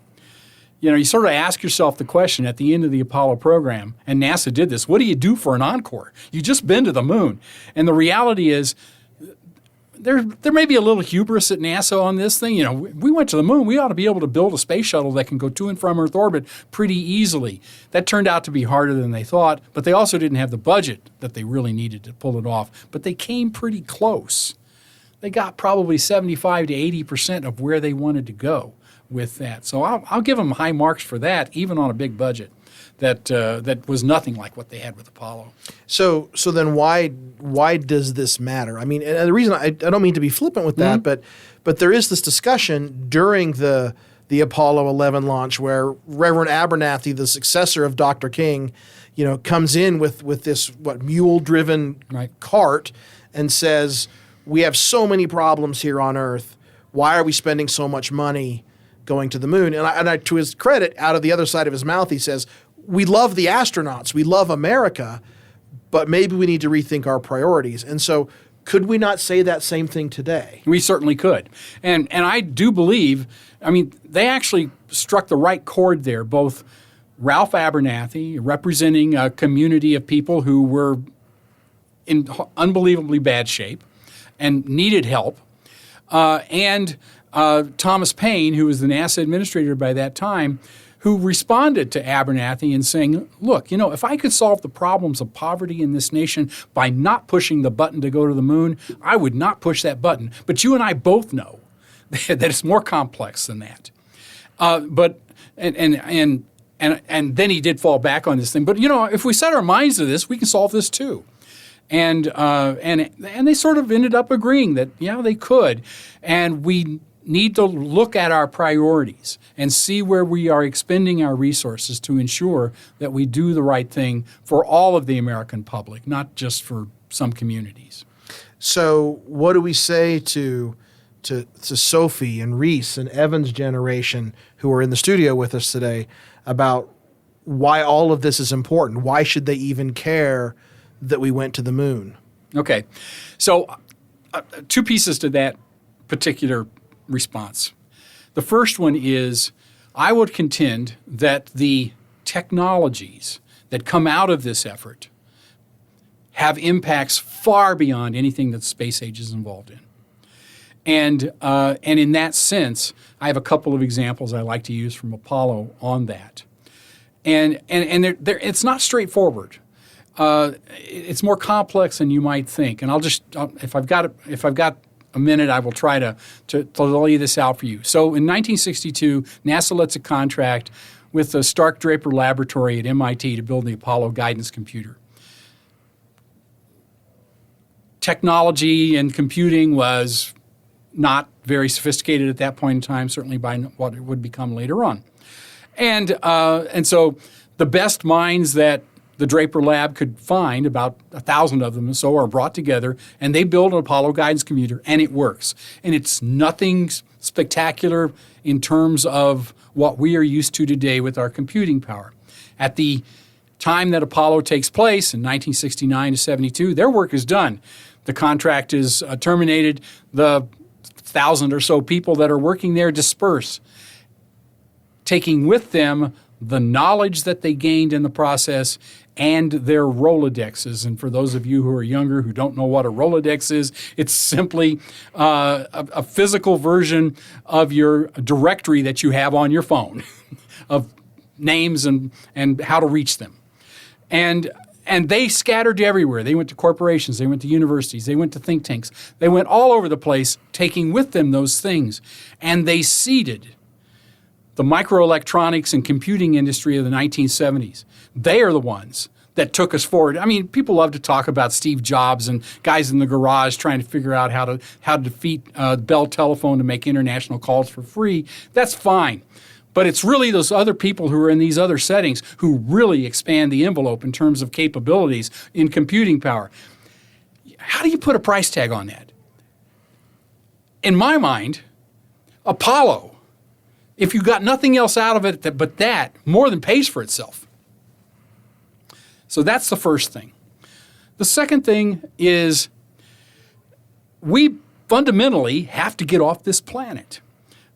you sort of ask yourself the question at the end of the Apollo program, and NASA did this: what do you do for an encore? You just been to the moon. And the reality is there may be a little hubris at NASA on this thing. We went to the moon. We ought to be able to build a space shuttle that can go to and from Earth orbit pretty easily. That turned out to be harder than they thought, but they also didn't have the budget that they really needed to pull it off. But they came pretty close. They got probably 75 to 80% of where they wanted to go with that. So I'll give them high marks for that, even on a big budget that was nothing like what they had with Apollo. So then why does this matter? I mean, and the reason I don't mean to be flippant with that, but there is this discussion during the Apollo 11 launch where Reverend Abernathy, the successor of Dr. King, comes in with this mule-driven cart and says, we have so many problems here on Earth. Why are we spending so much money going to the moon? And I, to his credit, out of the other side of his mouth, he says, we love the astronauts, we love America, but maybe we need to rethink our priorities. And so Could we not say that same thing today? We certainly could. And I do believe, I mean, they actually struck the right chord there, both Ralph Abernathy, representing a community of people who were in unbelievably bad shape and needed help, and Thomas Paine, who was the NASA administrator by that time, who responded to Abernathy and saying, look, if I could solve the problems of poverty in this nation by not pushing the button to go to the moon, I would not push that button. But you and I both know that it's more complex than that. And then he did fall back on this thing. But if we set our minds to this, we can solve this too. And they sort of ended up agreeing that they could, and we need to look at our priorities and see where we are expending our resources to ensure that we do the right thing for all of the American public, not just for some communities. So what do we say to Sophie and Reese and Evan's generation who are in the studio with us today about why all of this is important? Why should they even care that we went to the moon? Okay. So two pieces to that particular response. The first one is I would contend that the technologies that come out of this effort have impacts far beyond anything that the space age is involved in. And in that sense, I have a couple of examples I like to use from Apollo on that. And it's not straightforward. It's more complex than you might think. And if I've got a minute, I will try to lay this out for you. So in 1962, NASA lets a contract with the Stark Draper Laboratory at MIT to build the Apollo guidance computer. Technology and computing was not very sophisticated at that point in time, certainly by what it would become later on. And so the best minds that the Draper Lab could find, about 1,000 of them or so, are brought together, and they build an Apollo guidance computer, and it works. And it's nothing spectacular in terms of what we are used to today with our computing power. At the time that Apollo takes place, in 1969 to 72, their work is done. The contract is terminated. The 1,000 or so people that are working there disperse, taking with them the knowledge that they gained in the process and their Rolodexes. And for those of you who are younger who don't know what a Rolodex is, it's simply a physical version of your directory that you have on your phone of names and how to reach them. And they scattered everywhere. They went to corporations. They went to universities. They went to think tanks. They went all over the place, taking with them those things. And they seeded the microelectronics and computing industry of the 1970s. They are the ones that took us forward. I mean, people love to talk about Steve Jobs and guys in the garage trying to figure out how to defeat Bell Telephone to make international calls for free. That's fine. But it's really those other people who are in these other settings who really expand the envelope in terms of capabilities in computing power. How do you put a price tag on that? In my mind, Apollo, if you got nothing else out of it but that, more than pays for itself. So that's the first thing. The second thing is we fundamentally have to get off this planet.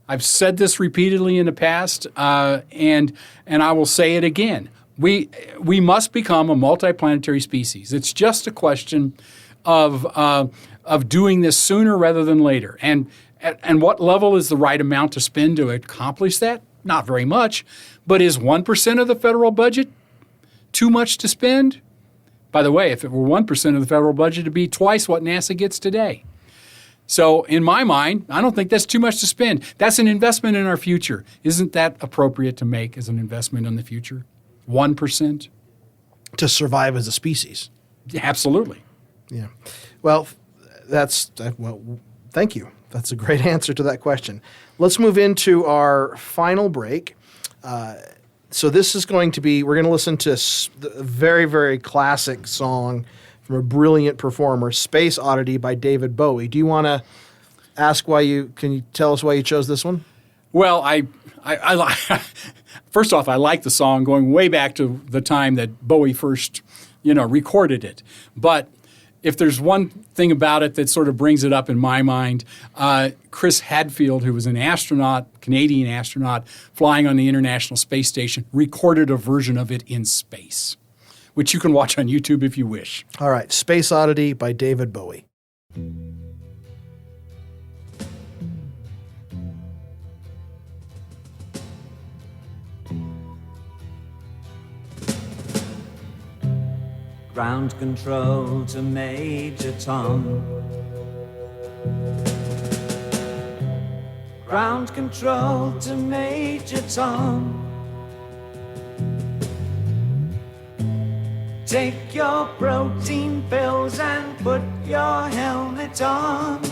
I've said this repeatedly in the past, and I will say it again. We must become a multiplanetary species. It's just a question of doing this sooner rather than later. And what level is the right amount to spend to accomplish that? Not very much. But is 1% of the federal budget too much to spend? By the way, if it were 1% of the federal budget, it'd be twice what NASA gets today. So in my mind, I don't think that's too much to spend. That's an investment in our future. Isn't that appropriate to make as an investment in the future? 1%? To survive as a species. Absolutely. Yeah. Well, thank you. That's a great answer to that question. Let's move into our final break. So this is going to be, we're going to listen to a very, very classic song from a brilliant performer, Space Oddity by David Bowie. Do you want to ask can you tell us why you chose this one? Well, I first off, I like the song going way back to the time that Bowie first, recorded it. But, if there's one thing about it that sort of brings it up in my mind, Chris Hadfield, who was an astronaut, Canadian astronaut, flying on the International Space Station, recorded a version of it in space, which you can watch on YouTube if you wish. All right, Space Oddity by David Bowie. Ground control to Major Tom. Ground control to Major Tom. Take your protein pills and put your helmet on.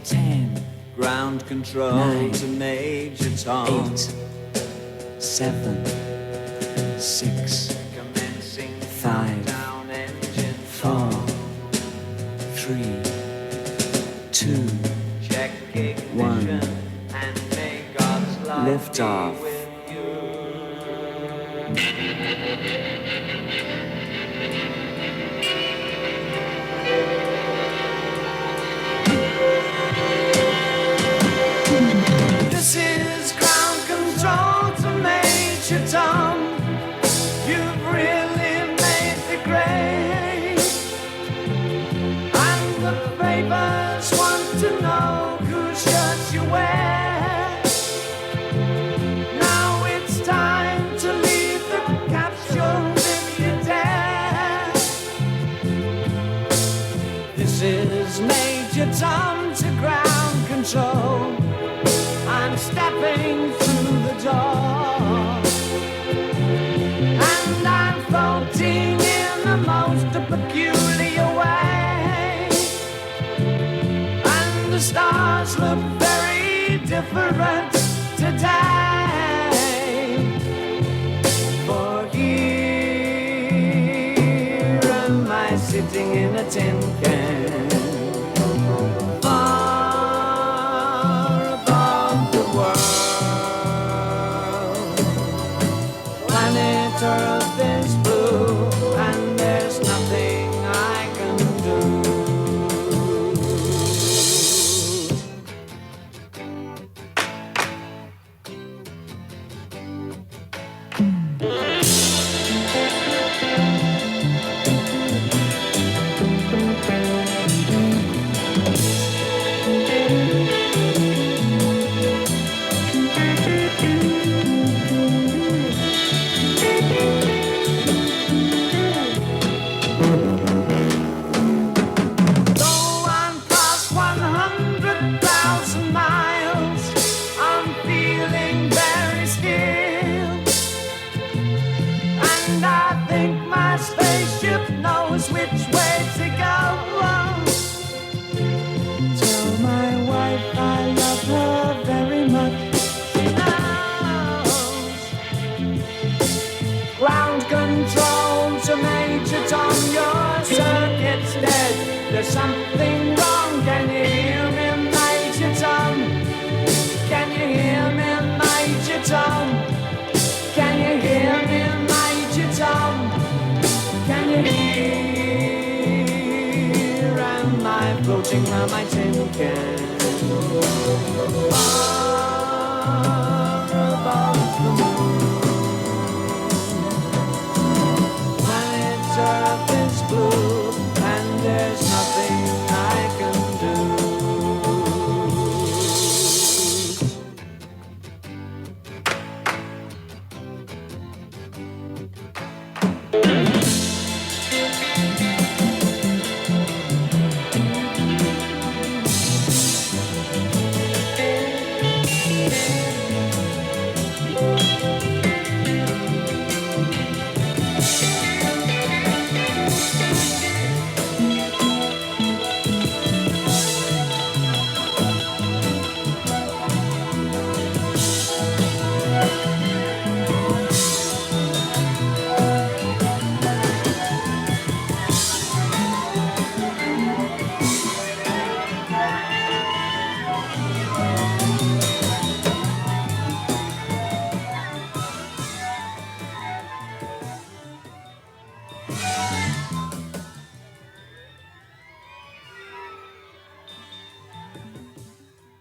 10. Ground control 9, to Major Tom. 8, 7, 6. 5, 4, 3, 2, check ignition 1, and may God's love lift off. With you. This is ground control to Major Tom. You've really papers want to know whose shirt you wear. Now it's time to leave the capsule if you dare. This is Major Tom to ground control. I'm stepping through the door, and I'm floating in the most peculiar way. The stars look very different today. For here am I sitting in a tin can, far above the world. Planet Earth is blue, and there's nothing I can do. There's something wrong, can you hear me, Major Tom? Can you hear me, Major Tom? Can you hear me, Major Tom? Can you hear? Am I floating round my tin can? Far above the moon. Planet Earth is blue, and there's nothing I can do.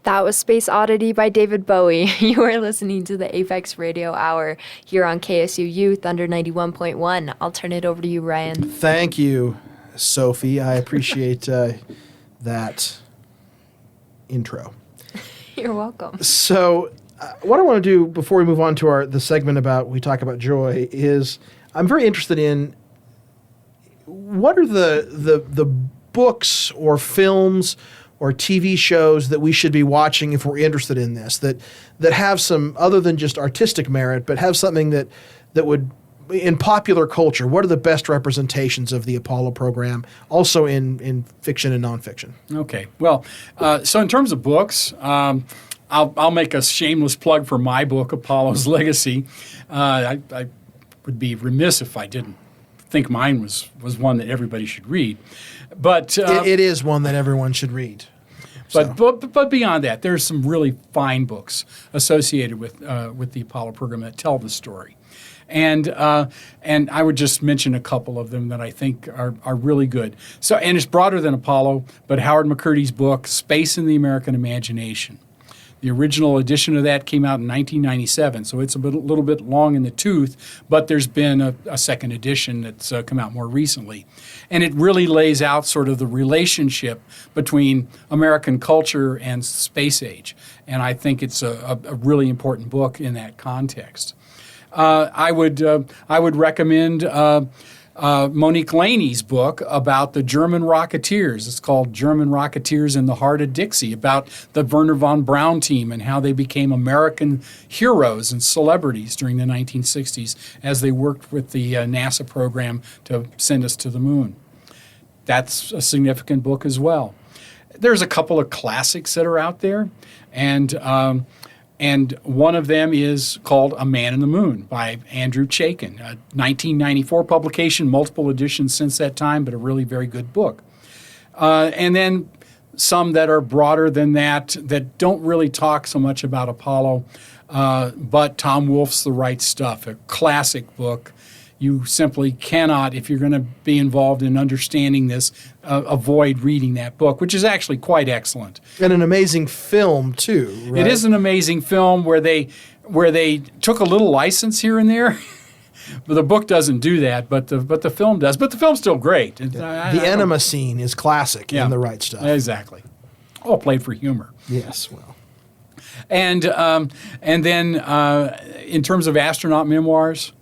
That was Space Oddity by David Bowie. You are listening to the A.P.E.X. Radio Hour here on KSUU Thunder 91.1. I'll turn it over to you, Ryan. Thank you, Sophie. I appreciate that intro. You're welcome. So, what I want to do before we move on to the segment we talk about joy is I'm very interested in what are the books or films or TV shows that we should be watching if we're interested in this, that have some, other than just artistic merit, but have something that would, in popular culture, what are the best representations of the Apollo program, also in fiction and nonfiction? Okay. Well, so in terms of books, I'll make a shameless plug for my book, Apollo's Legacy. I would be remiss if I didn't think mine was one that everybody should read. But it is one that everyone should read. But beyond that, there's some really fine books associated with the Apollo program that tell the story, and I would just mention a couple of them that I think are really good. So, and it's broader than Apollo, but Howard McCurdy's book, Space in the American Imagination. The original edition of that came out in 1997, so it's a little bit long in the tooth, but there's been a second edition that's come out more recently. And it really lays out sort of the relationship between American culture and space age. And I think it's a really important book in that context. I would recommend Monique Laney's book about the German Rocketeers. It's called German Rocketeers in the Heart of Dixie, about the Wernher von Braun team and how they became American heroes and celebrities during the 1960s as they worked with the NASA program to send us to the moon. That's a significant book as well. There's a couple of classics that are out there, and one of them is called A Man in the Moon by Andrew Chaikin, a 1994 publication, multiple editions since that time, but a really very good book. And then some that are broader than that don't really talk so much about Apollo, but Tom Wolfe's The Right Stuff, a classic book. You simply cannot, if you're going to be involved in understanding this, avoid reading that book, which is actually quite excellent. And an amazing film, too, right? It is an amazing film where they took a little license here and there. But the book doesn't do that, but the film does. But the film's still great. The enema scene is classic in The Right Stuff. Exactly. All played for humor. Yes, well. And then in terms of astronaut memoirs,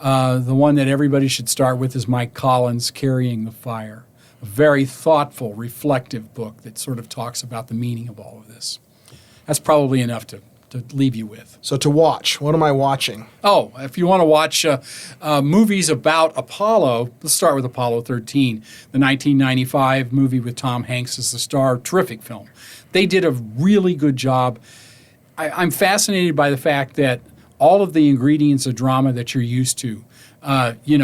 the one that everybody should start with is Mike Collins' Carrying the Fire, a very thoughtful, reflective book that sort of talks about the meaning of all of this. That's probably enough to leave you with. So to watch, what am I watching? Oh, if you want to watch movies about Apollo, let's start with Apollo 13, the 1995 movie with Tom Hanks as the star. Terrific film. They did a really good job. I'm fascinated by the fact that all of the ingredients of drama that you're used to,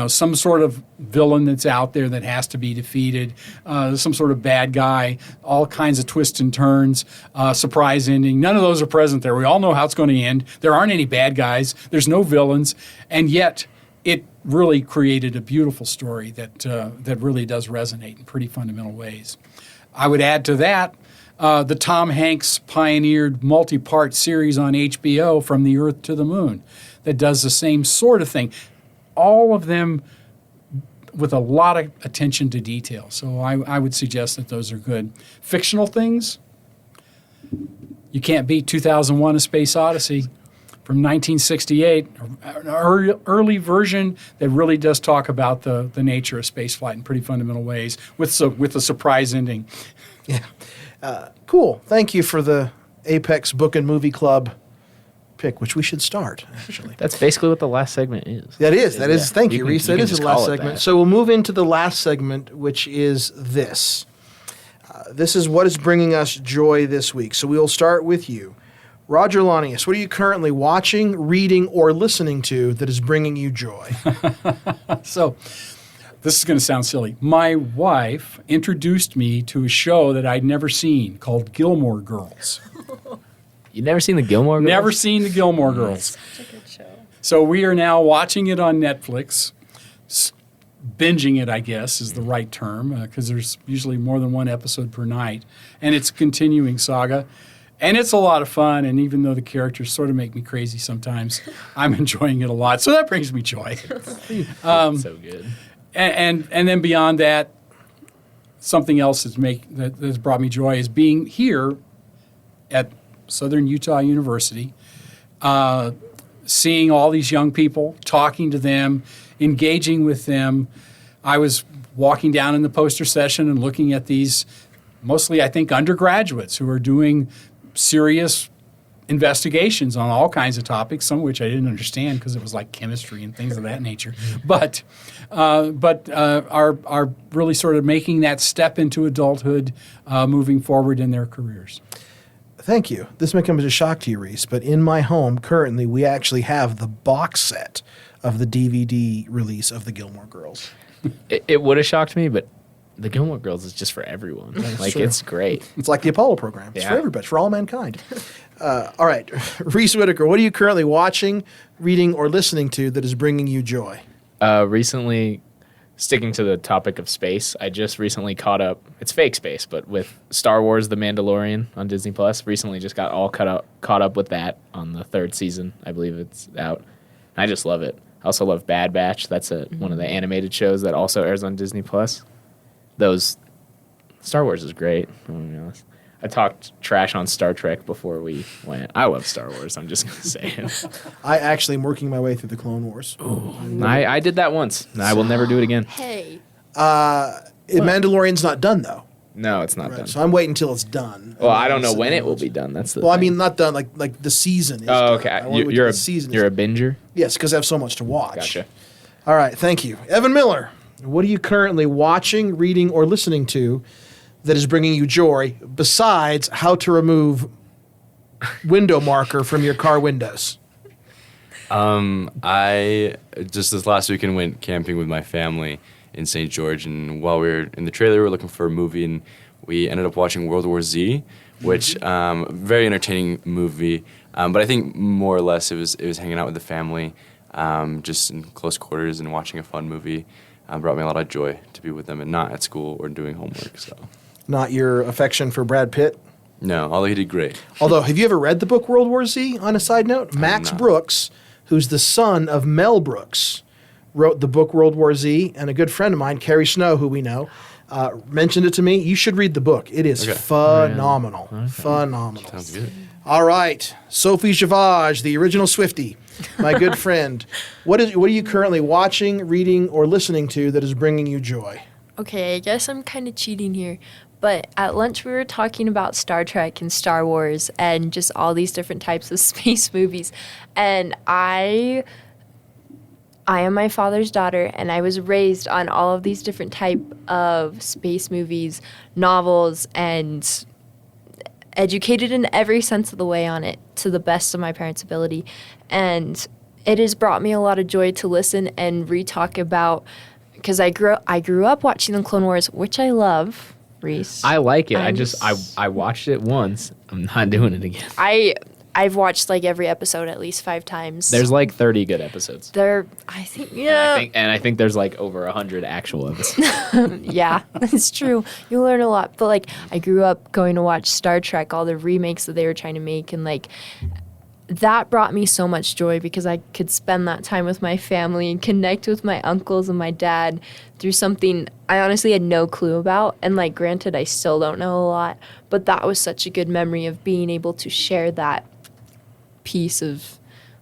some sort of villain that's out there that has to be defeated, some sort of bad guy, all kinds of twists and turns, surprise ending. None of those are present there. We all know how it's going to end. There aren't any bad guys. There's no villains. And yet it really created a beautiful story that really does resonate in pretty fundamental ways. I would add to that the Tom Hanks pioneered multi-part series on HBO, From the Earth to the Moon, that does the same sort of thing. All of them with a lot of attention to detail. So I would suggest that those are good. Fictional things, you can't beat 2001: A Space Odyssey from 1968, an early version that really does talk about the nature of spaceflight in pretty fundamental ways with a surprise ending. Yeah. Cool. Thank you for the A.P.E.X. Book and Movie Club pick, which we should start, actually. That's basically what the last segment is. That is. Thank you, Reese. That is the last segment. That. So we'll move into the last segment, which is this. This is what is bringing us joy this week. So we'll start with you. Roger Launius, what are you currently watching, reading, or listening to that is bringing you joy? So this is going to sound silly. My wife introduced me to a show that I'd never seen called Gilmore Girls. You've never seen the Gilmore Girls? Never seen the Gilmore Girls. Such a good show. So we are now watching it on Netflix. Binging it, I guess, is the right term, because there's usually more than one episode per night. And it's a continuing saga. And it's a lot of fun, and even though the characters sort of make me crazy sometimes, I'm enjoying it a lot. So that brings me joy. So good. And then beyond that, something else that's brought me joy is being here at Southern Utah University, seeing all these young people, talking to them, engaging with them. I was walking down in the poster session and looking at these, mostly I think undergraduates who are doing serious investigations on all kinds of topics, some of which I didn't understand because it was like chemistry and things of that nature. But are really sort of making that step into adulthood, moving forward in their careers. Thank you. This may come as a shock to you, Reese, but in my home currently we actually have the box set of the DVD release of the Gilmore Girls. It would have shocked me, but the Gilmore Girls is just for everyone. Like, true. it's great. It's like the Apollo program. It's for everybody, for all mankind. All right, Reese Whitaker, what are you currently watching, reading, or listening to that is bringing you joy? Recently, sticking to the topic of space, I just recently caught up. It's fake space, but with Star Wars: The Mandalorian on Disney Plus. Recently, just got all caught up with that on the 3rd season. I believe it's out. I just love it. I also love Bad Batch. That's one of the animated shows that also airs on Disney Plus. Star Wars is great. I'm gonna be honest. I talked trash on Star Trek before we went. I love Star Wars. I'm just going to say it. I actually am working my way through the Clone Wars. I did that once. I will never do it again. Hey. Mandalorian's not done, though. No, it's not done. So I'm waiting until it's done. Well, I don't know when it will be done. That's the Well, I thing. mean, not done, like the season is Oh, done. okay. I wanna wait You're till a the season you're a is- binger? Yes, because I have so much to watch. Gotcha. All right, thank you. Evan Miller, what are you currently watching, reading, or listening to that is bringing you joy besides how to remove window marker from your car windows? I just this last weekend went camping with my family in St. George, and while we were in the trailer, we were looking for a movie, and we ended up watching World War Z, which very entertaining movie. But I think more or less it was hanging out with the family, just in close quarters and watching a fun movie. Brought me a lot of joy to be with them and not at school or doing homework. So, Not your affection for Brad Pitt? no, although he did great. Although, have you ever read the book World War Z, on a side note? Max not. Brooks, who's the son of Mel Brooks, wrote the book World War Z, and a good friend of mine, Carrie Snow, who we know, mentioned it to me. You should read the book. It is phenomenal. Phenomenal. Sounds good. All right. Sophie Javage, the original Swiftie, my good friend. What are you currently watching, reading, or listening to that is bringing you joy? Okay, I guess I'm kind of cheating here. But at lunch, we were talking about Star Trek and Star Wars and just all these different types of space movies. And I am my father's daughter, and I was raised on all of these different type of space movies, novels, and educated in every sense of the way on it to the best of my parents' ability. And it has brought me a lot of joy to listen and re-talk about, because I grew up watching the Clone Wars, which I love, Reese. I like it. I watched it once. I'm not doing it again. I've watched like every episode at least 5 times. There's like 30 good episodes. I think There's like over 100 actual episodes. yeah, it's true. You learn a lot. But like, I grew up going to watch Star Trek, all the remakes that they were trying to make, and like, that brought me so much joy because I could spend that time with my family and connect with my uncles and my dad through something I honestly had no clue about. And like, granted, I still don't know a lot, but that was such a good memory of being able to share that piece of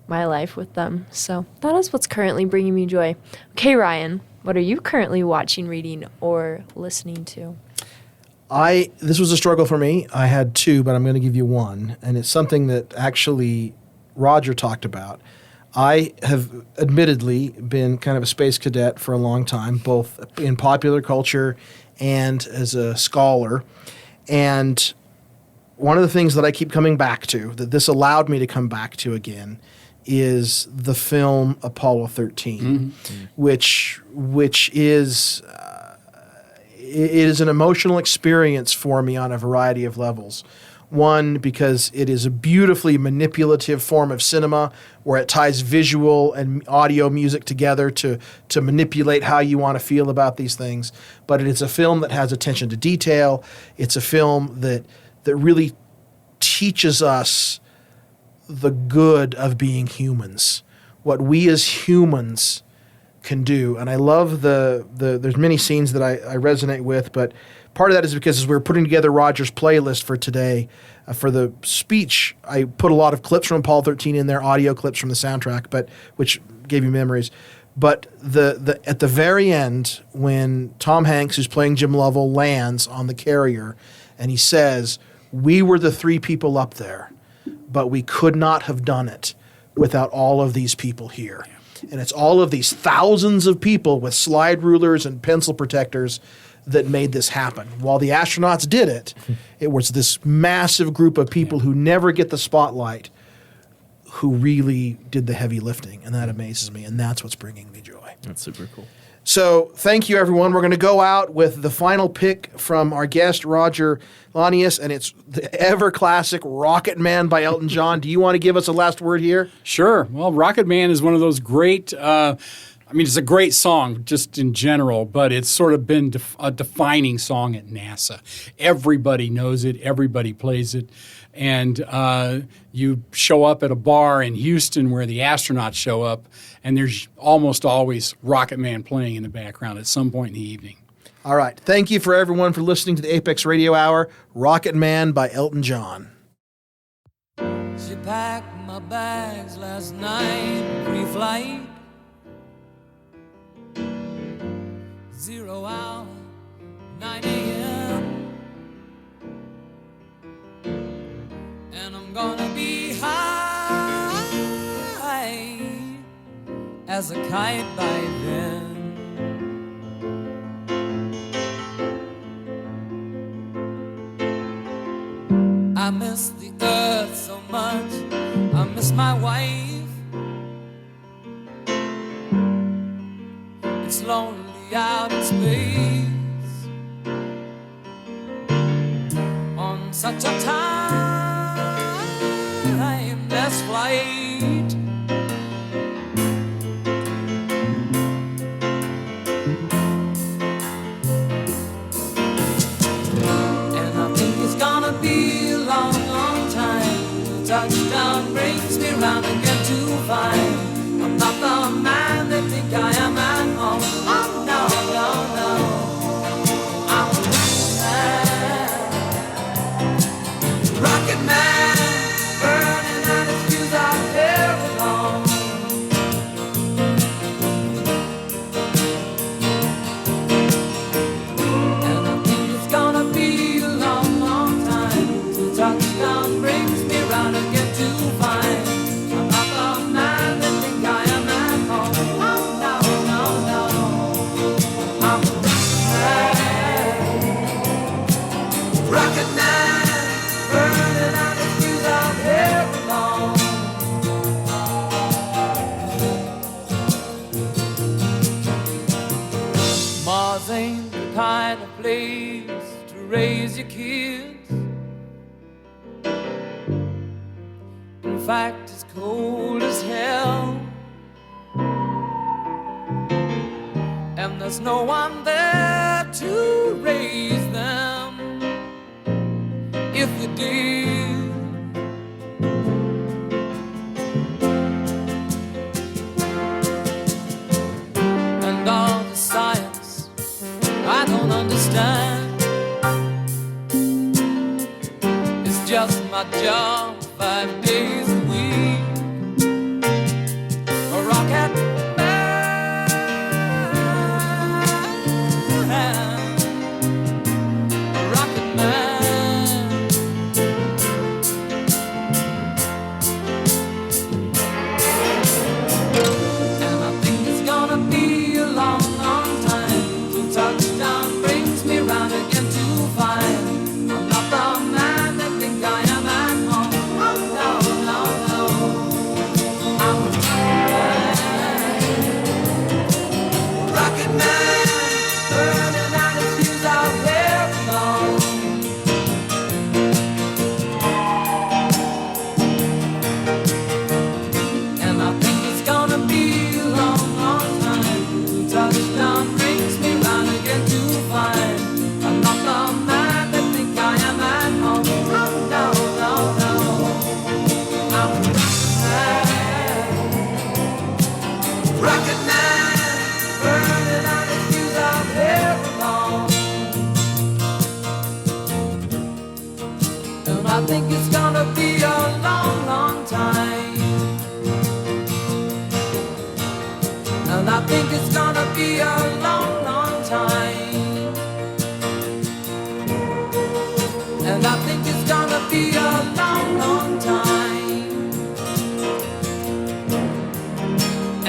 my life with them. So that is what's currently bringing me joy. Okay, Ryan, what are you currently watching, reading, or listening to? This was a struggle for me. I had 2, but I'm going to give you one, and it's something that actually Roger talked about. I have admittedly been kind of a space cadet for a long time, both in popular culture and as a scholar. And one of the things that I keep coming back to, that this allowed me to come back to again, is the film Apollo 13, which is it is an emotional experience for me on a variety of levels. One, because it is a beautifully manipulative form of cinema where it ties visual and audio music together to manipulate how you want to feel about these things. But it is a film that has attention to detail. It's a film that really teaches us the good of being humans, what we as humans can do. And I love there's many scenes that I resonate with, but part of that is because as we were putting together Roger's playlist for today, for the speech, I put a lot of clips from Apollo 13 in there, audio clips from the soundtrack, but which gave you memories. But at the very end, when Tom Hanks, who's playing Jim Lovell, lands on the carrier, and he says, "We were the three people up there, but we could not have done it without all of these people here." And it's all of these thousands of people with slide rulers and pencil protectors that made this happen. While the astronauts did it, it was this massive group of people who never get the spotlight who really did the heavy lifting. And that amazes me. And that's what's bringing me joy. That's super cool. So thank you, everyone. We're going to go out with the final pick from our guest, Roger Launius, and it's the ever-classic Rocket Man by Elton John. Do you want to give us a last word here? Sure. Well, Rocket Man is one of those great, it's a great song just in general, but it's sort of been a defining song at NASA. Everybody knows it. Everybody plays it. And you show up at a bar in Houston where the astronauts show up, and there's almost always Rocket Man playing in the background at some point in the evening. All right. Thank you for everyone for listening to the Apex Radio Hour, Rocket Man by Elton John. She packed my bags last night, pre-flight. 0 hour, 9 a.m. And I'm gonna be high as a kite by then. I miss the earth so much, I miss my wife. It's lonely out in space on such a timeless flight. And I think it's gonna be a long, long time till touchdown brings me round again to find I'm not the man they think I am at home. Oh no, no, no, I'm a rocket man, burning out his fuse out there alone. And I think it's gonna be a long, long time till touchdown brings me round again to find I'm not the man they think I am at home. Oh no, no, no, I'm a rocket man, burning out the fuse out there alone. Mars ain't the kind of place to raise your kids. In fact, it's cold as hell, and there's no one there to raise them if you did. And all the science I don't understand, it's just my job 5 days a week. A rocket man, a rocket man. And I think it's gonna be a long, long time till touchdown brings me round again to find I'm not the man they think I am at home. Oh no, no, think it's gonna be a long, long time. And I think it's gonna be a long, long time. And I think it's gonna be a long, long time.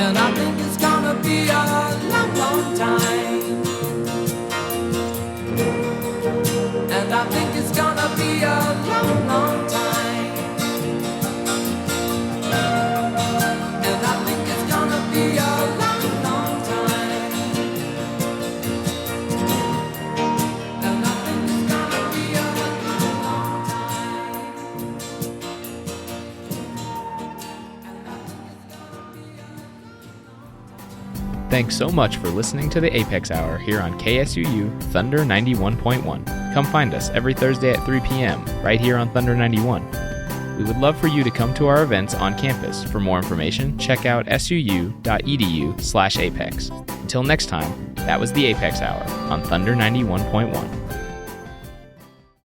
And I think it's gonna be a long, long time. And I think it's gonna be a long, long time. And I think it's gonna be a long, long time. And I think it's gonna be a long, long time. And I think it's gonna be a Thanks so much for listening to the Apex Hour here on KSUU Thunder 91.1. Come find us every Thursday at 3 p.m. right here on Thunder 91. We would love for you to come to our events on campus. For more information, check out suu.edu/apex. Until next time, that was the Apex Hour on Thunder 91.1.